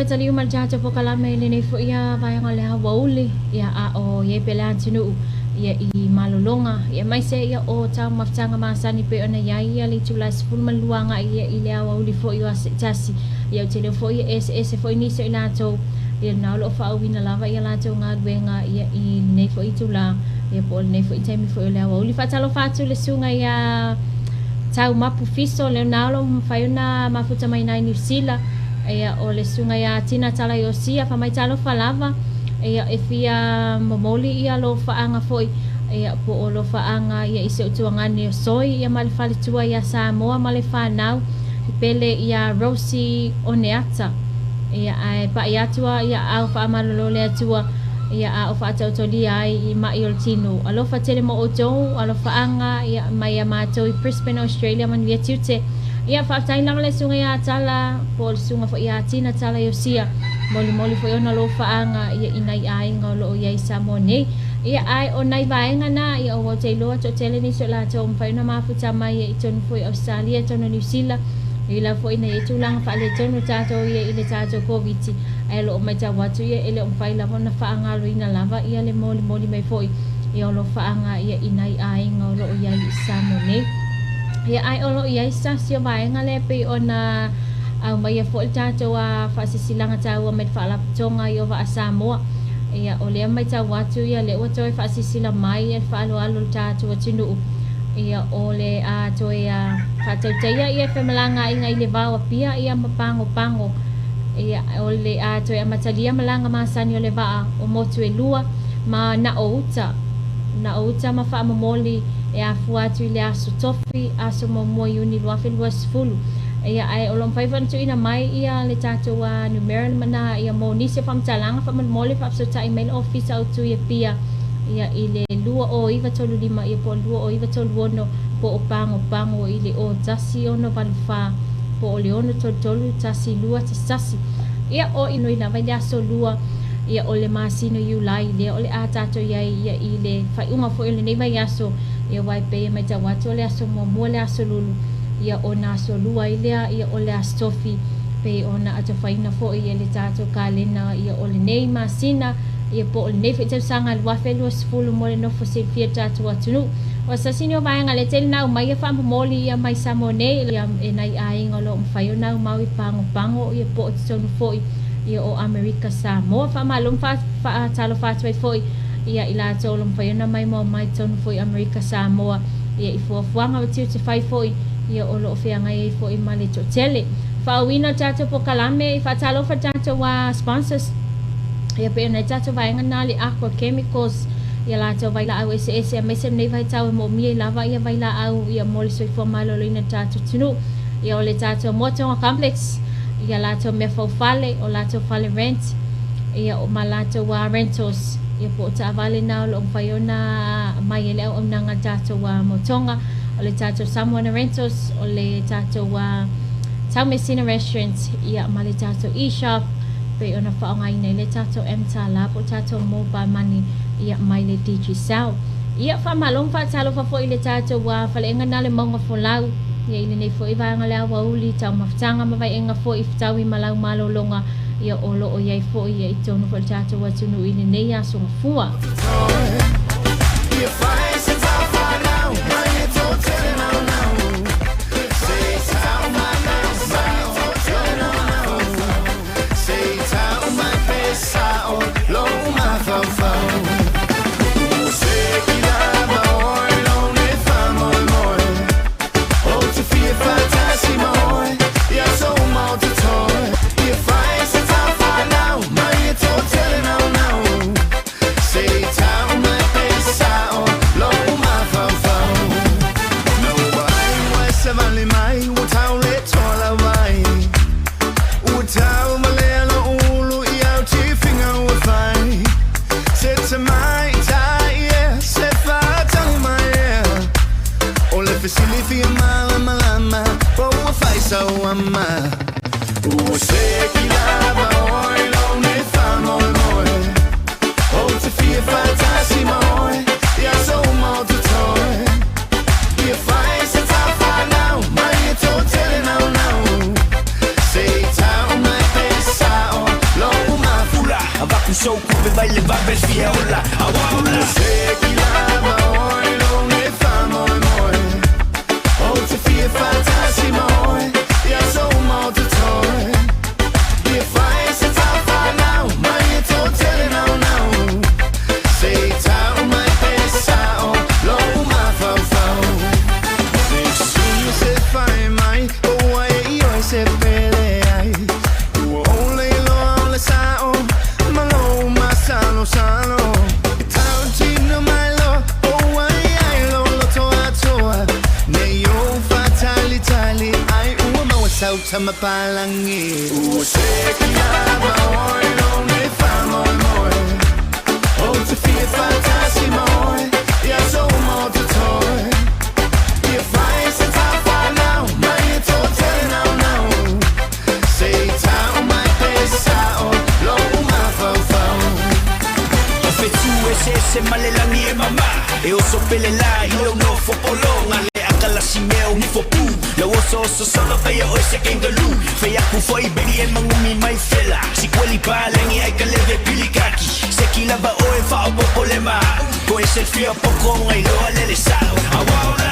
Tali umal jaja po kalame ni fo ia vai ngale hawauli ia a o ye pela tinu ia I malolonga ia mai se ia o ta mafanga masani pe ona ia ia le tula sful maluanga ia ile hawauli fo ia tasi ia tele fo ia ss fo ini se ina to ia na lo fa wina lava ia la tau ngā ruenga ia I nei fo I tula ia po nei fo I taimi fo I lea wauli whatalo whatu le sunga ia tau mapu fiso le nalo whaiuna mafuta mai nai New Zealand ia o le sunga ia Tina Tala'Lasi fa mai talo falava ia e fia momoli ia lo whaanga foi ia po o lo whaanga ia I se utuangani o soi ia male whale tua ia Samoa male whanau pele ia Rosie Oneata ia ai pa ia tua ia au fa malolo le tua ia au fa totoli ai I mai o tino alo fa tele mo o jo alo fa anga ia mai ma to I Brisbane Australia man via tute ia fa tai lang le sunga ia tala po sunga fa ia Tina Tala'Lasi moli fo ona lo fa anga ia inai ai ngolo ia Samone ia ai o nai vaenga na ia o te loa to tele ni so la to mpa na mafuta mai I tonu fo Australia tonu New Zealand ila fo ina e tulang fa le tonu tato ia ile tato covid ai lo mai ta watu ia ele on fai lava na fa anga lo ina lava ia le moli mai fo ia lo fa anga ia inai ai ngolo ia Samone ia ai o lo ia sa sio vaenga le pe ona au mai fo tato wa fa sisilanga tawa met fa la tonga ia va Samoa ia o le mai ta watu ia le wato fa sisila mai ia fa lo alo tato tinu ia ole a to ia fatautia ia femalanga inga ile vawa pia ia mapango ia ole a to ia matalia malanga masani ole va o motu e lua ma na outa ma fa momoli e a fuatu ile aso tofi aso mo uni lua fe lua sfulu ia ai olom faivan tu ina mai ia le tato wa numeral mana ia mo nisi fam talanga fa momoli fa so ta email office au tu ia pia ia ile lua o iwa tolu lima ia po lua o iwa tolu ono po o pango ile o tasi ono valfa po o leono tolu tasi lua tasi ia o ino ina vai aso lua ia o le masino yulai le o le atato ia ile fai unga fo ile nei vai aso ia wai pe mai ta watu le aso mo le aso lulu ia o na aso lua ile ia o le astofi pe ona ato faina fo ia le tato kalena ia o le nei masina ia po nei fe tau sanga lua fe lua sfulu mo le no fo se fia tatu atunu o sa sinio vai nga le tel na mai fa moli ia mai Samone ia e nai ai ngolo mfai na mau I pango ia po tonu fo ia o America Samoa fa malum fa talo fa tui fo ia ila tolo mfai na mai mo mai tonu fo America Samoa ia I fo nga tiu te fai fo ia o lo fe nga I fo I male to tele fa wina tatu po kalame fa talo fa tatu wa sponsors ia pe na tatu vai nga nali aqua chemicals ia la tau vai la au ese mesem nei vai tau mo mi lava ia vai la au ia moli soi fo malo ina tatu tunu ia o le tatu motonga complex ia la tau me fo fale o la tau fale rent ia o malato wa rentals ia po ta vale na lo faiona mai ele o nanga tatu wa motonga o le tatu someone rentals o le tatu wa tau mesina restaurants ia male tatu e-shop pe ona fa ngai nei le tato mtala po tato mobile money ia mai le digicel ia fa malong fa talo fa fo ile tato wa fa le ngana le monga fo lau ia ile nei fo I va ngala wa uli tau mafutanga ma vai enga fo iftawi malau malo longa ia olo o ia fo ia I tonu fo tato wa tunu ile nei a so fua So cool, baile va per fiola. Awaula. Fantasy more, yeah, so more to toy. If I set off now, mapalangit. Usekilama oi lo ne famoi moi. Oh to feel fantasy moi. Ja so mo to toy. Ihr weiß es einfach now. Meine Tote now. Say town my pesa oh lo ma fau. Fetu ese malelangi e mama. E oso pelela I lo no fo polonga. La simeo ni fo pu la oso solo fea o ese kengalu fea ku foi beri e mangumi mai fela si quelli palengi ai kaleve pilikaki se kila ba o e fa o problema ko ese fio poco ngai lo ale sao awala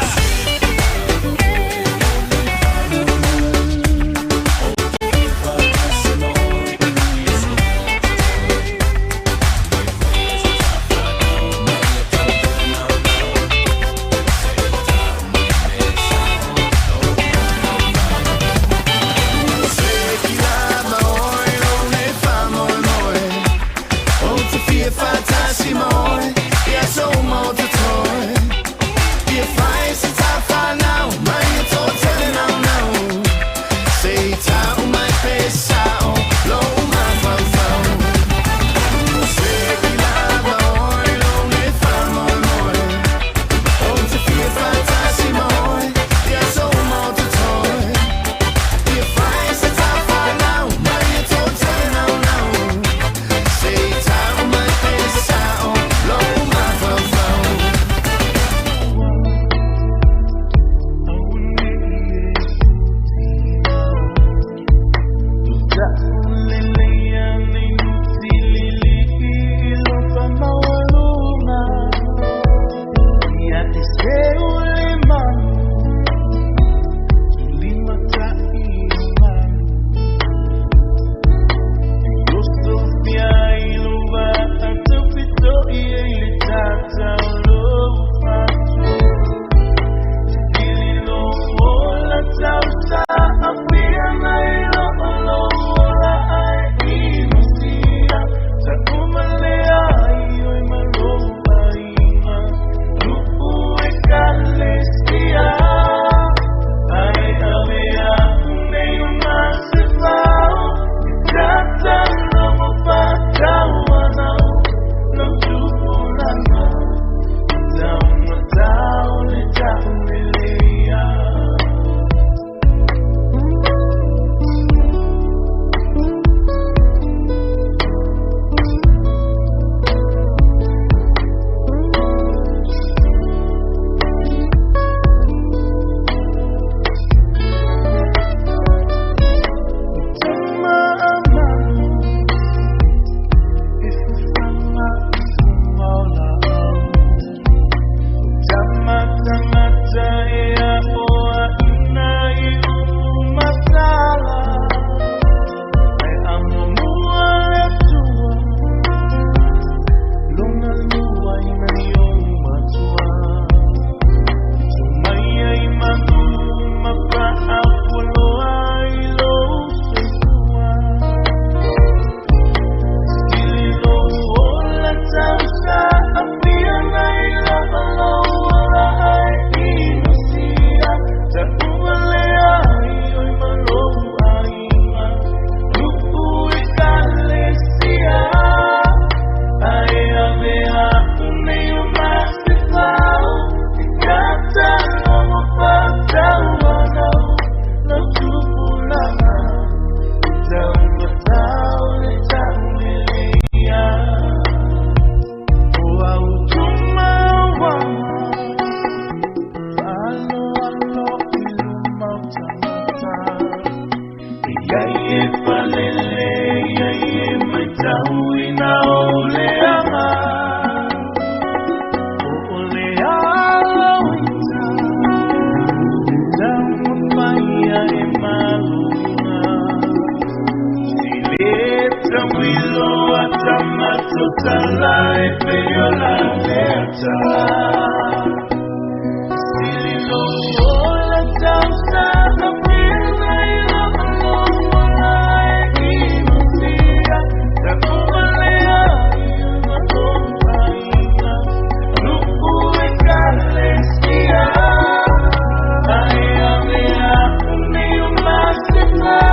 Master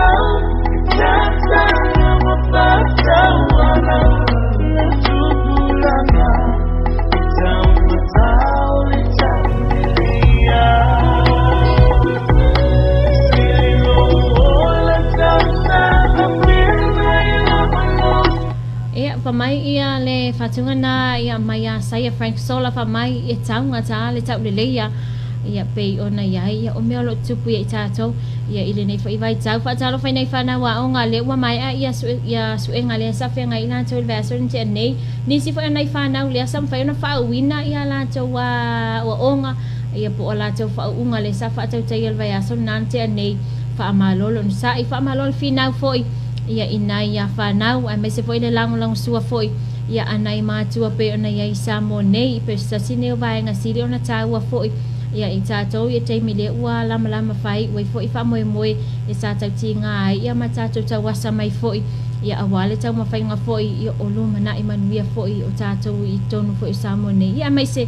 le fatunga na ia mai saya Frank Sola fa mai e taunga ta le tau le leia ia pe ona ia o me lo tupu ia tato ia ile nei fa vai tau fa talo fa nei fa na wa onga le wa mai ia su enga le sa fe ngai na tol va so nte nei ni si fa nei fa na le sam fa ona fa wina ia la to wa onga ia po la to fa unga le sa fa tau tai va so nante nei fa malolo sa i fa malolo final foi ia inai ia fa nau a me se foi le lang sua foi ia anai ma tua pe ona ia sa mo nei pe sa sine vai nga siri ona taua foi ia i tatou ia te mile ua lama fai wai foi fa moe e sa tau tinga ia ma tatou tau wasa mai foi ia awale tau ma fai nga foi ia olu mana i manuia foi o tatou i tonu foi sa mo nei ia mai se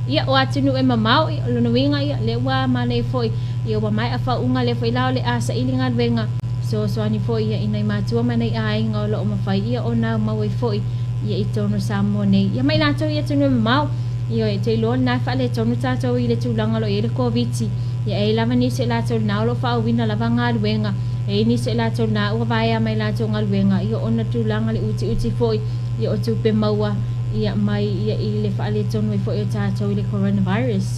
ia o atunu e mamau i lo winga ia le ua ma nei foi ia wa mai afa unga le foi lao le asa ilinga wenga so ani foi ia inai ma tua ma nei ai nga lo ma fai ia ona ma wai foi ia i tonu sa mo nei ia mai la tau ia tunu mamau ia e te lo na fa le tonu tatou i le tulanga lo i le covid ia e lava ni se la tau na lo fa wina lava nga wenga e ni se la tau na ua vai mai la tau nga wenga ia ona tulanga le uti foi ia o tu pe maua ia mai ia i le fa le tonu foi o tatou i le coronavirus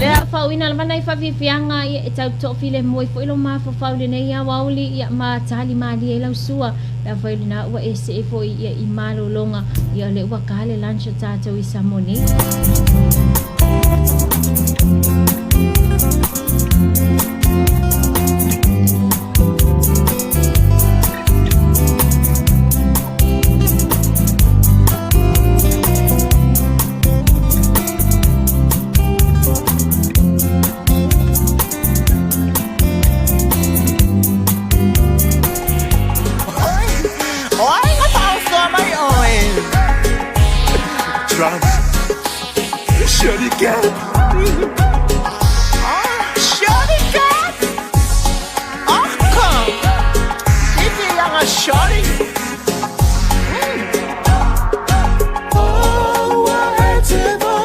le fa wina lava nai fa vivianga ia e tau to file moi foi lo ma fa le nei ia wauli ia ma tali mali e lau sua la foi na ua e se foi ia i malo longa ia le ua kale lancha tatou i samoni Shorty cat, shorty cat, come, if you are a shorty. Oh, I te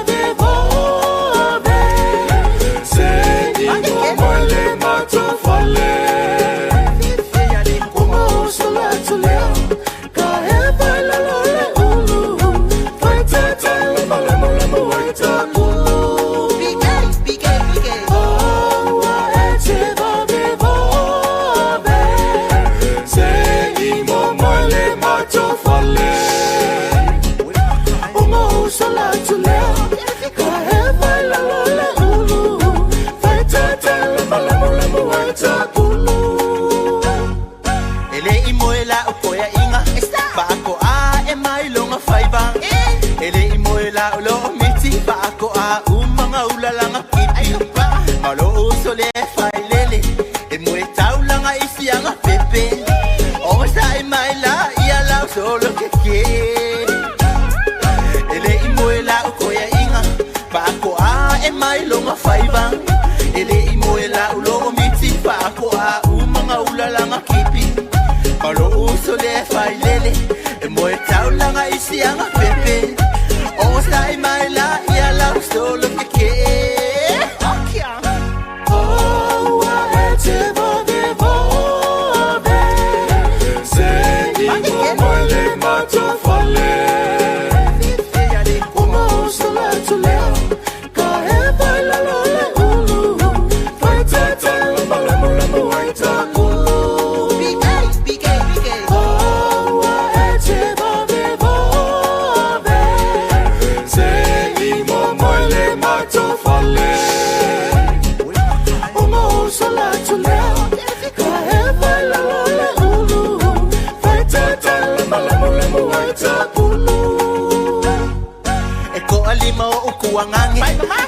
devolve, se di come le mato falle, como sola tu leo, cae baila le ulu, fai te le malamo. Solo que quiere ele imoela ukoya inga bako a e mai longa faiba ele imoela ulo miti bako a umanga ulala makipi malo usole failele e moe taulanga isianga pepe o sai mai la ia la solo que quiere okay oh a te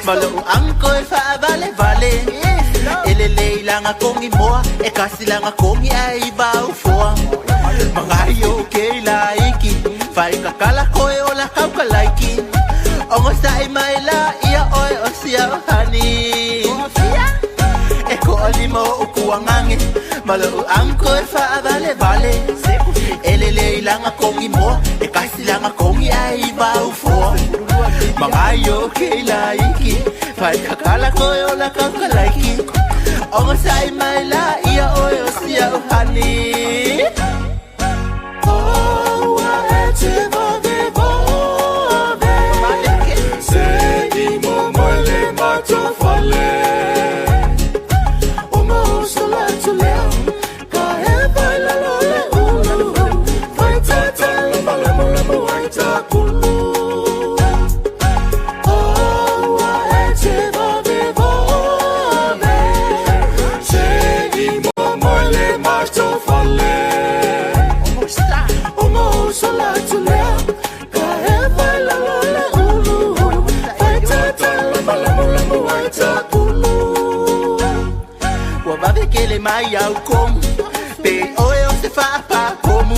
malo angko fa vale ele leilanga kongi moa e kasilanga kongi ai ba ufoa mangayo ke laiki fai kakala koe ola kauka laiki ongo sai mai la ia oi osia hani e ko alimo ukuangange malo angko fa vale ele leilanga kongi moa e kasilanga kongi ai ba ufoa mangayo ke laiki fai kakala koe ola kauka laiki ongo sai mai la ia oi osia hani oh Mai au kom pe oe o se fa pa komu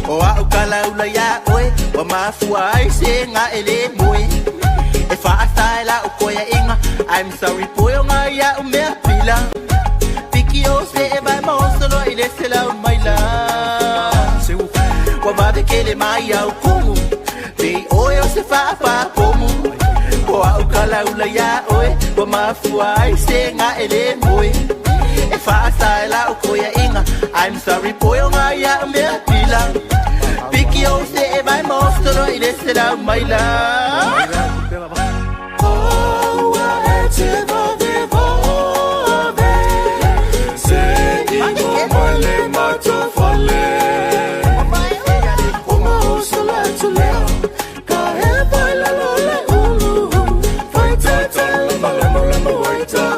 o au kala ula ya oe o mafua ai se nga ele moi e fa style o koya inga I'm sorry poyo nga ya o me pila piki o se e vai mo solo ile se la mai la se o va de que le mai au komu pe oe o se fa pa komu o au kala ula ya oe o mafua ai se nga ele moi if I style out koya inga I'm sorry poyo nga ya me pila Piki o se e vai mostro ile se la maila Oh a te va de vove Se di mo le mato fale O mo so la to le ka e vai la lo le ulu Vai te te la mo vai te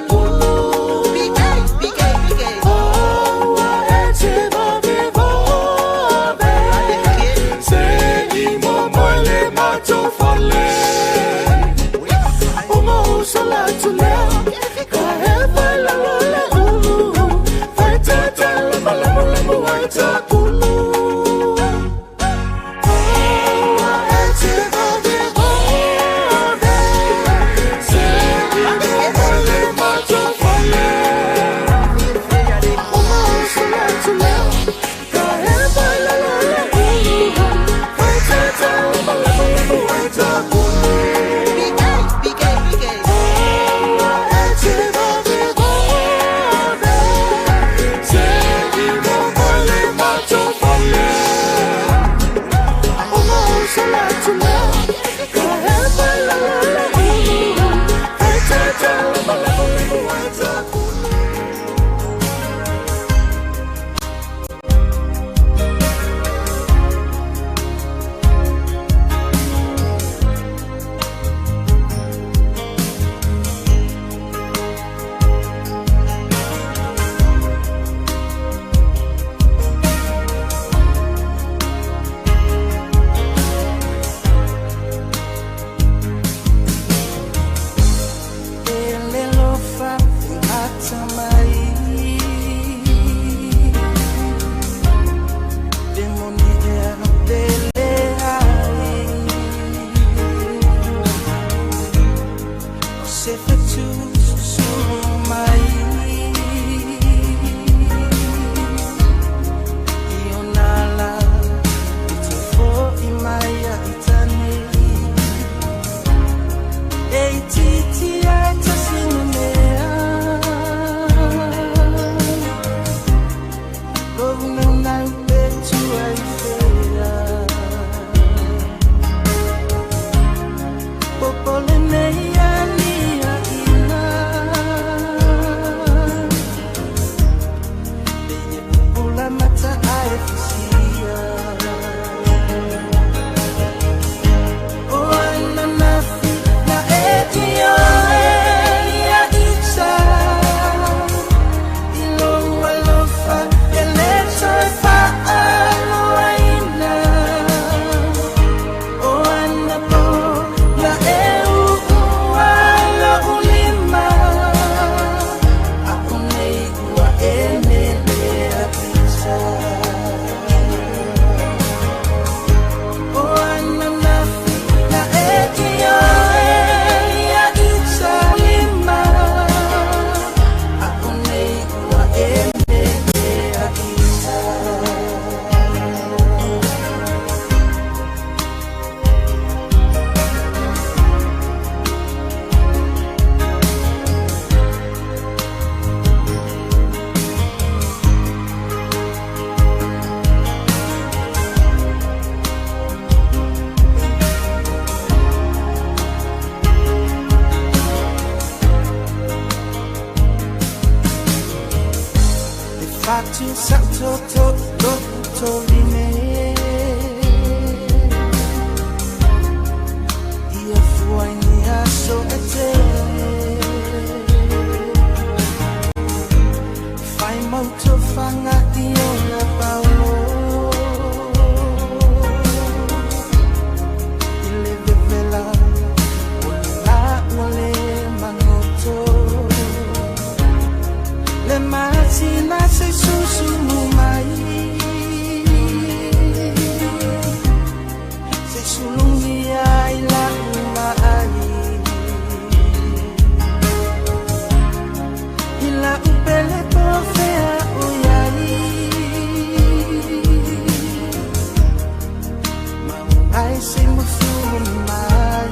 sem o fumo mai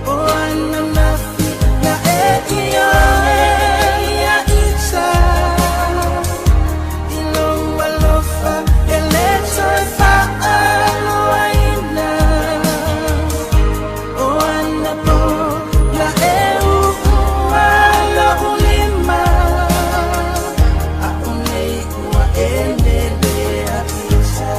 o ana na na etia ya itsa ilong walofa eletso fa aloina o ana po la eu ala ulima a unei wa endele a itsa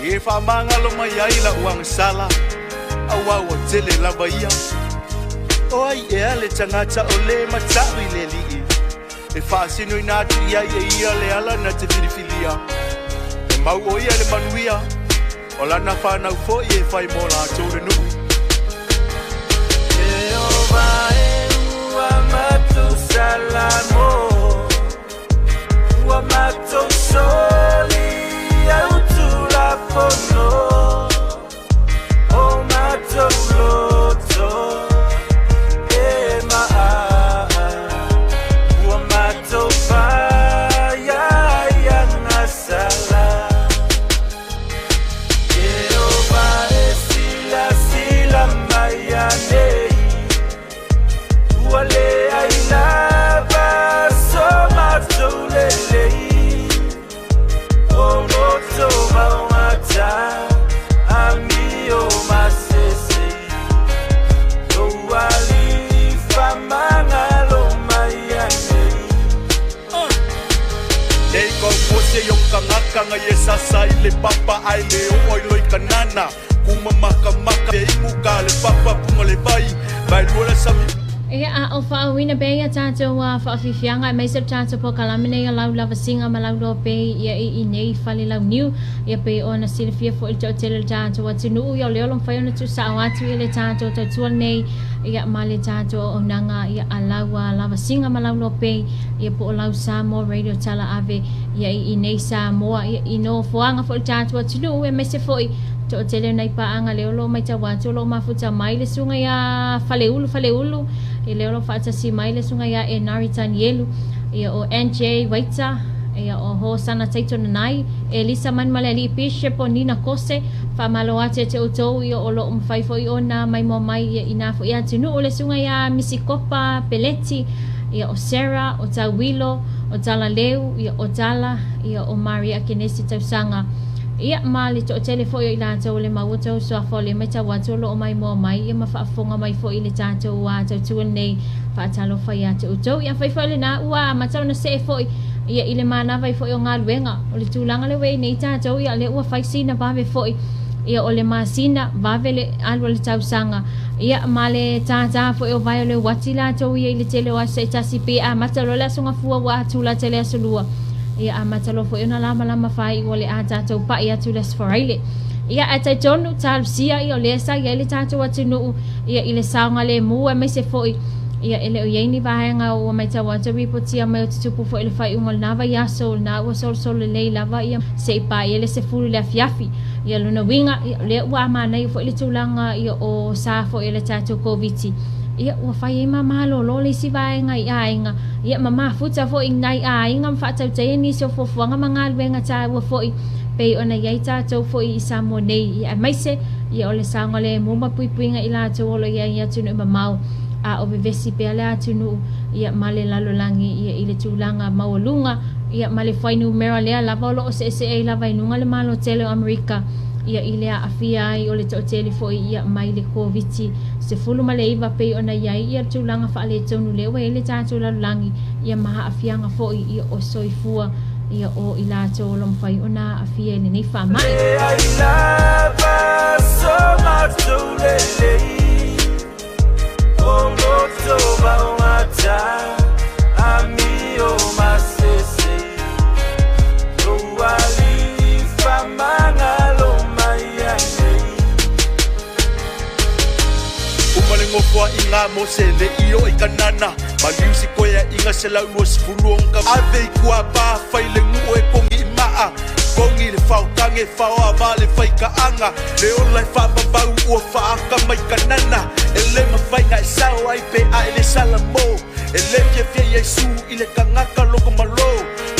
E whamangalo mai ai la uang sala Awa o tele la baia O ai e ale tangata o le matawi le lii E whaasino i nātu ia ia le ala na te whiriwhilia E mau o ia le manuia O lana whanau fo i e whai mō la tōre nu E o vae ua matu salamo Ua matu soli au tu la fono O matu loto E maa Ua matu paya ia ngasala E o vae sila maya nei Ua le ai lava so matu lelei Amigo masese Yo wali famangalo mayane Ei ko mose yo kangaka ye sasa ile papa ai le oi loi kanana Kuma maka ei muka le papa pungole vai Vai lola sami Ia a o whaawina bei a tātou a whaafiwhianga mai sa tātou po kalamine a lau lava singa ma lau lo bei ia i nei whale lau niu ia bei o na silifia fo il tau tele tātou a tunu ia o leo long whaiona tu Samoatv le tātou tautua nei ia ma le tātou o nanga ia a lau a lava singa ma lau lo bei ia po o lau Samoa Radio Tala'Lasi ia i nei Samoa ia i no whoanga fo il tātou a tunu ia me se fo i to tele nei paanga leo lo mai tawatu lo mafuta mai le sunga ia fale ulu e leo lo fata si mai le sunga ia e naritan yelu ia o NJ Waita ia o ho sana taito nai e lisa man male li pishe po nina kose fa malo ate te utou ia o lo umfai fo i ona mai mo mai ia ina fo ia tunu o le sunga ia misikopa peleti ia o Sarah o Tawilo o Tala Leu ia o Tala ia o Maria Kenesi tausanga ia mali to telefo i la tau le mawuto so fo le meta watu lo mai mo mai ia mafafonga mai fo i le tato wa tau nei fa talo fa ia to to ia fa le na wa mata na se fo ia ile mana vai fo o ngaluenga o le tulanga le we nei tato ia le wa fa sina ba ve fo ia o le masina ba ve le alwa le tau sanga ia male tata fo o vai le watila to ia ile tele wa se tasi pe a mata lo la sunga fu wa tula tele asulua ia amatalo fo ina lama fai o le a tātou pa ia tu les foraile ia ata tonu talsia ia le sa ia le tātou atunu ia ile saunga le mua me se foi ia ele o yeni vahenga o mai tawa to reportia mai tupu fo ile fai ungol nava ia sol na o sol le lava ia se pa ia le se fulu le fiafi ia luna winga le wa mana fo ile tulanga ia o sa fo ile tātou covid ia wa fai mama lo le si vai ngai ainga ia mama futa fo ingai ainga fa tau te ni so fo fuanga manga wenga ta wa fo pe ona ia ta to fo i samone ia mai se ia ole sanga le mo ma pui nga ila to lo ia tunu mamau a o vesi pe ala tunu ia male lalo langi ia ile tulanga maulunga ia male fai nu mera le la volo o se la vai nunga le malo tele America ia ile afia i ole to telefo ia mai le covid se fulu male iva pe ona ia tulanga fa le tonu le we le tatu la langi ia maha afia nga fo ia o soifua ia o ila to lom fai ona afia ni ni fa mai I love so much to ngofua inga mo se le io I kanana Maliu si koea inga se lau lua si fuluonga Ave I kua pa fai le ngu e kongi I maa Kongi le fau kange fau a vale fai ka anga Le olai fa babau ua fa aka mai kanana E le mawhai ngai sao ai pe a ele salamo E le fia fia Yesu I le kangaka loko malo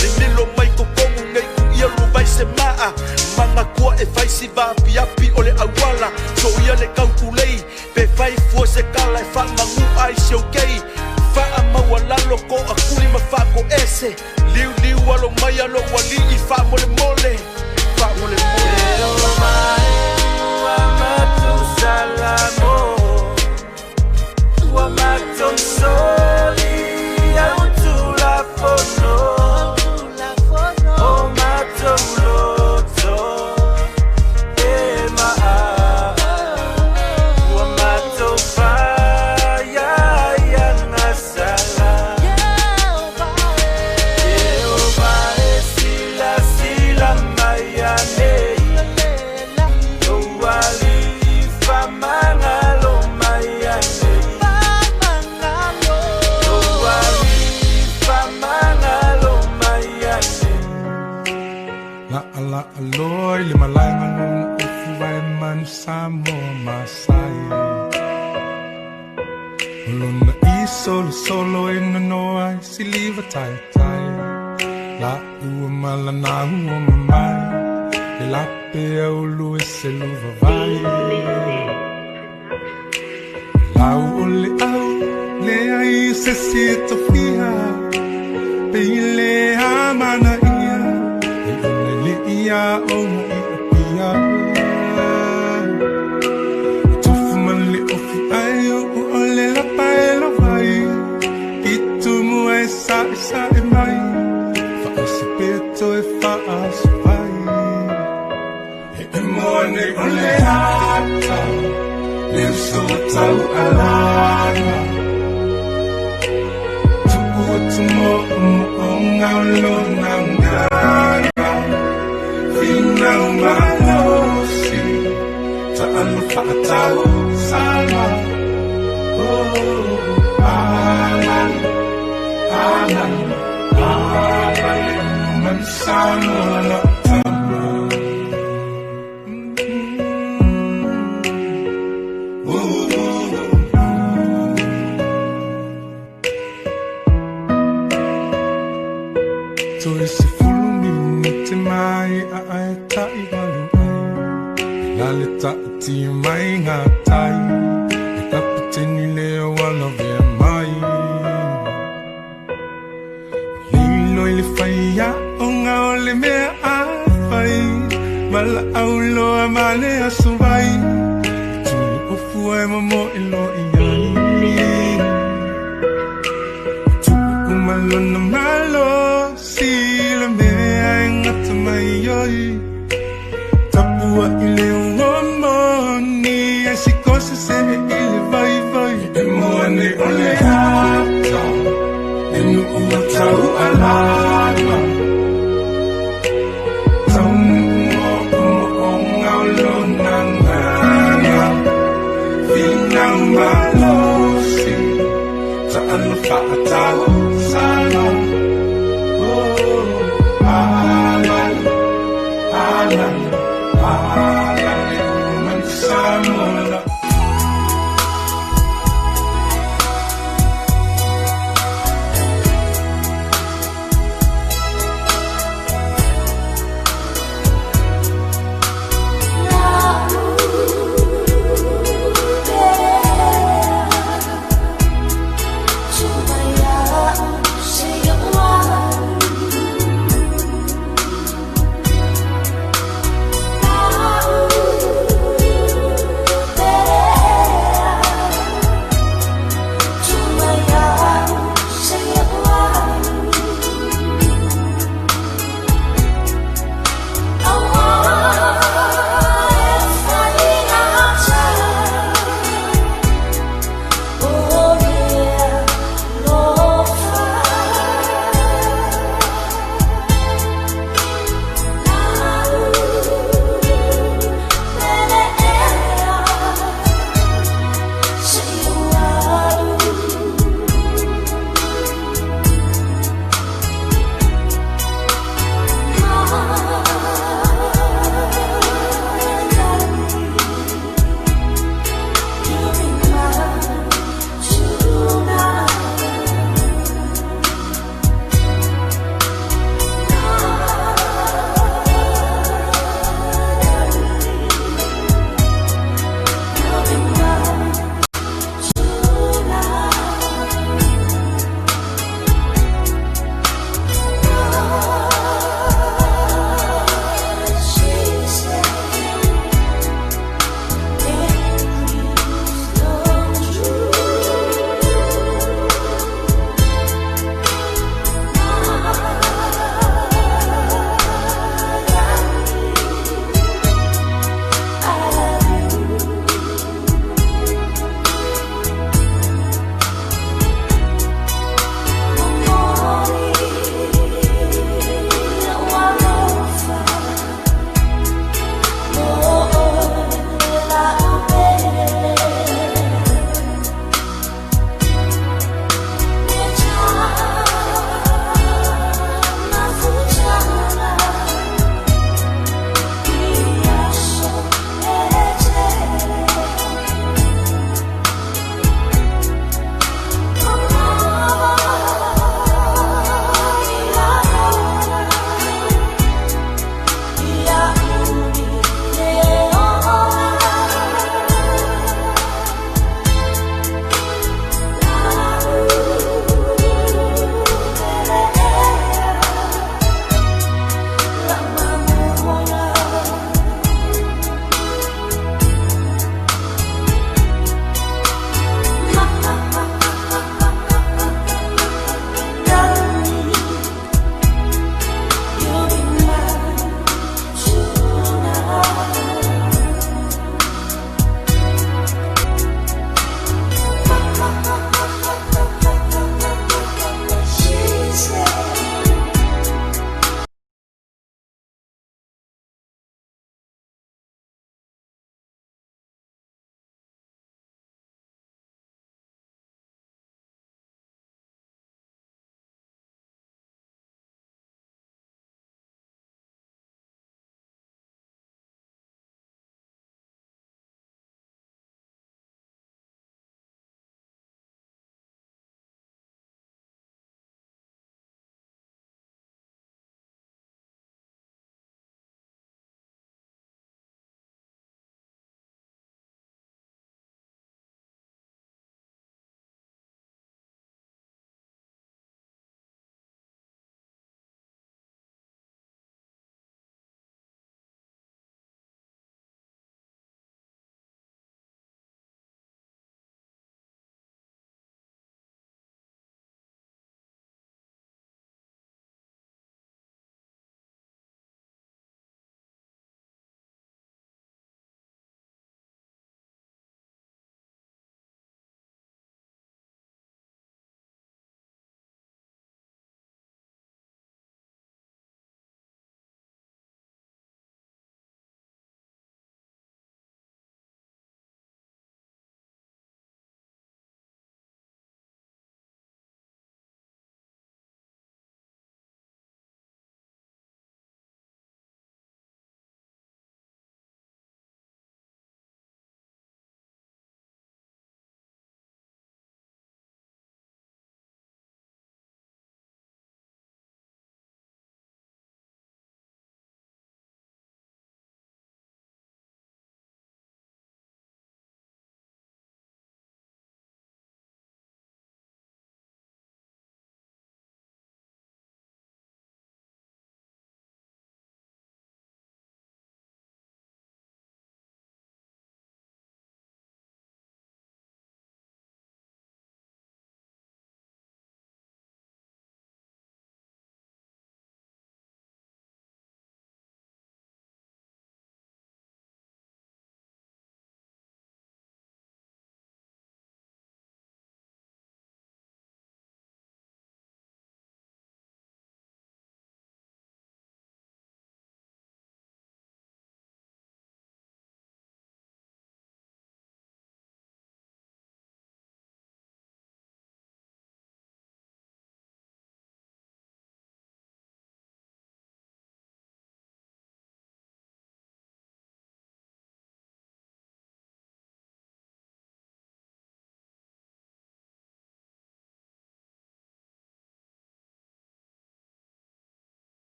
Le nilo mai ko kongu ngai ku ia rubai se maa Manga kua e fai si va api api o le awala So ia le kautulei Pe fai fua se kala e fa mangu ai se okei Fa a maua lalo ko a kuli ma fa ko ese Liu liu alo mai alo wali I fa mole mole Fa mole mole Eo mai ua matou salamo Ua matou soli au tu la fono O matou loto E maa Ua matou faya Ianga sala Eo mai sila sila maiane La aloi le malai manung ufu vai man Samoa Masai Luna I solo e no ai si liva tai tai La ua malana ua mamai Le lape au lue se luva vai Lau ole au le ai se sito fia Pe le amana ia Ia o mo I ia Tofu man le ofu ai o le la pai la vai I tu mu e sa e mai Fa o si peto e fa a si vai E mo ne o le hata Le so tau alana Tu o tu mo o ngau lo na ngana Finau malosi Ta'anu fa'atau sama Oh, alan Alan Alan Man sama na tama So isi Te mai a ai tai walu ai Lale ta ti mai ngā tai E kapiteni leo wala vea mai Lilo I le whaia o ngā ole mea a whai Mala au loa male a suwai Tui ofu ai mamo I lo I ai Tui umalona malo Sila mea ngata mai oi Tapua I le uamoni E si kose se I le vai vai E moane o le hata E nu ua tau alana Tau o ngau lona ngana Finau malosi Ta anu whaatau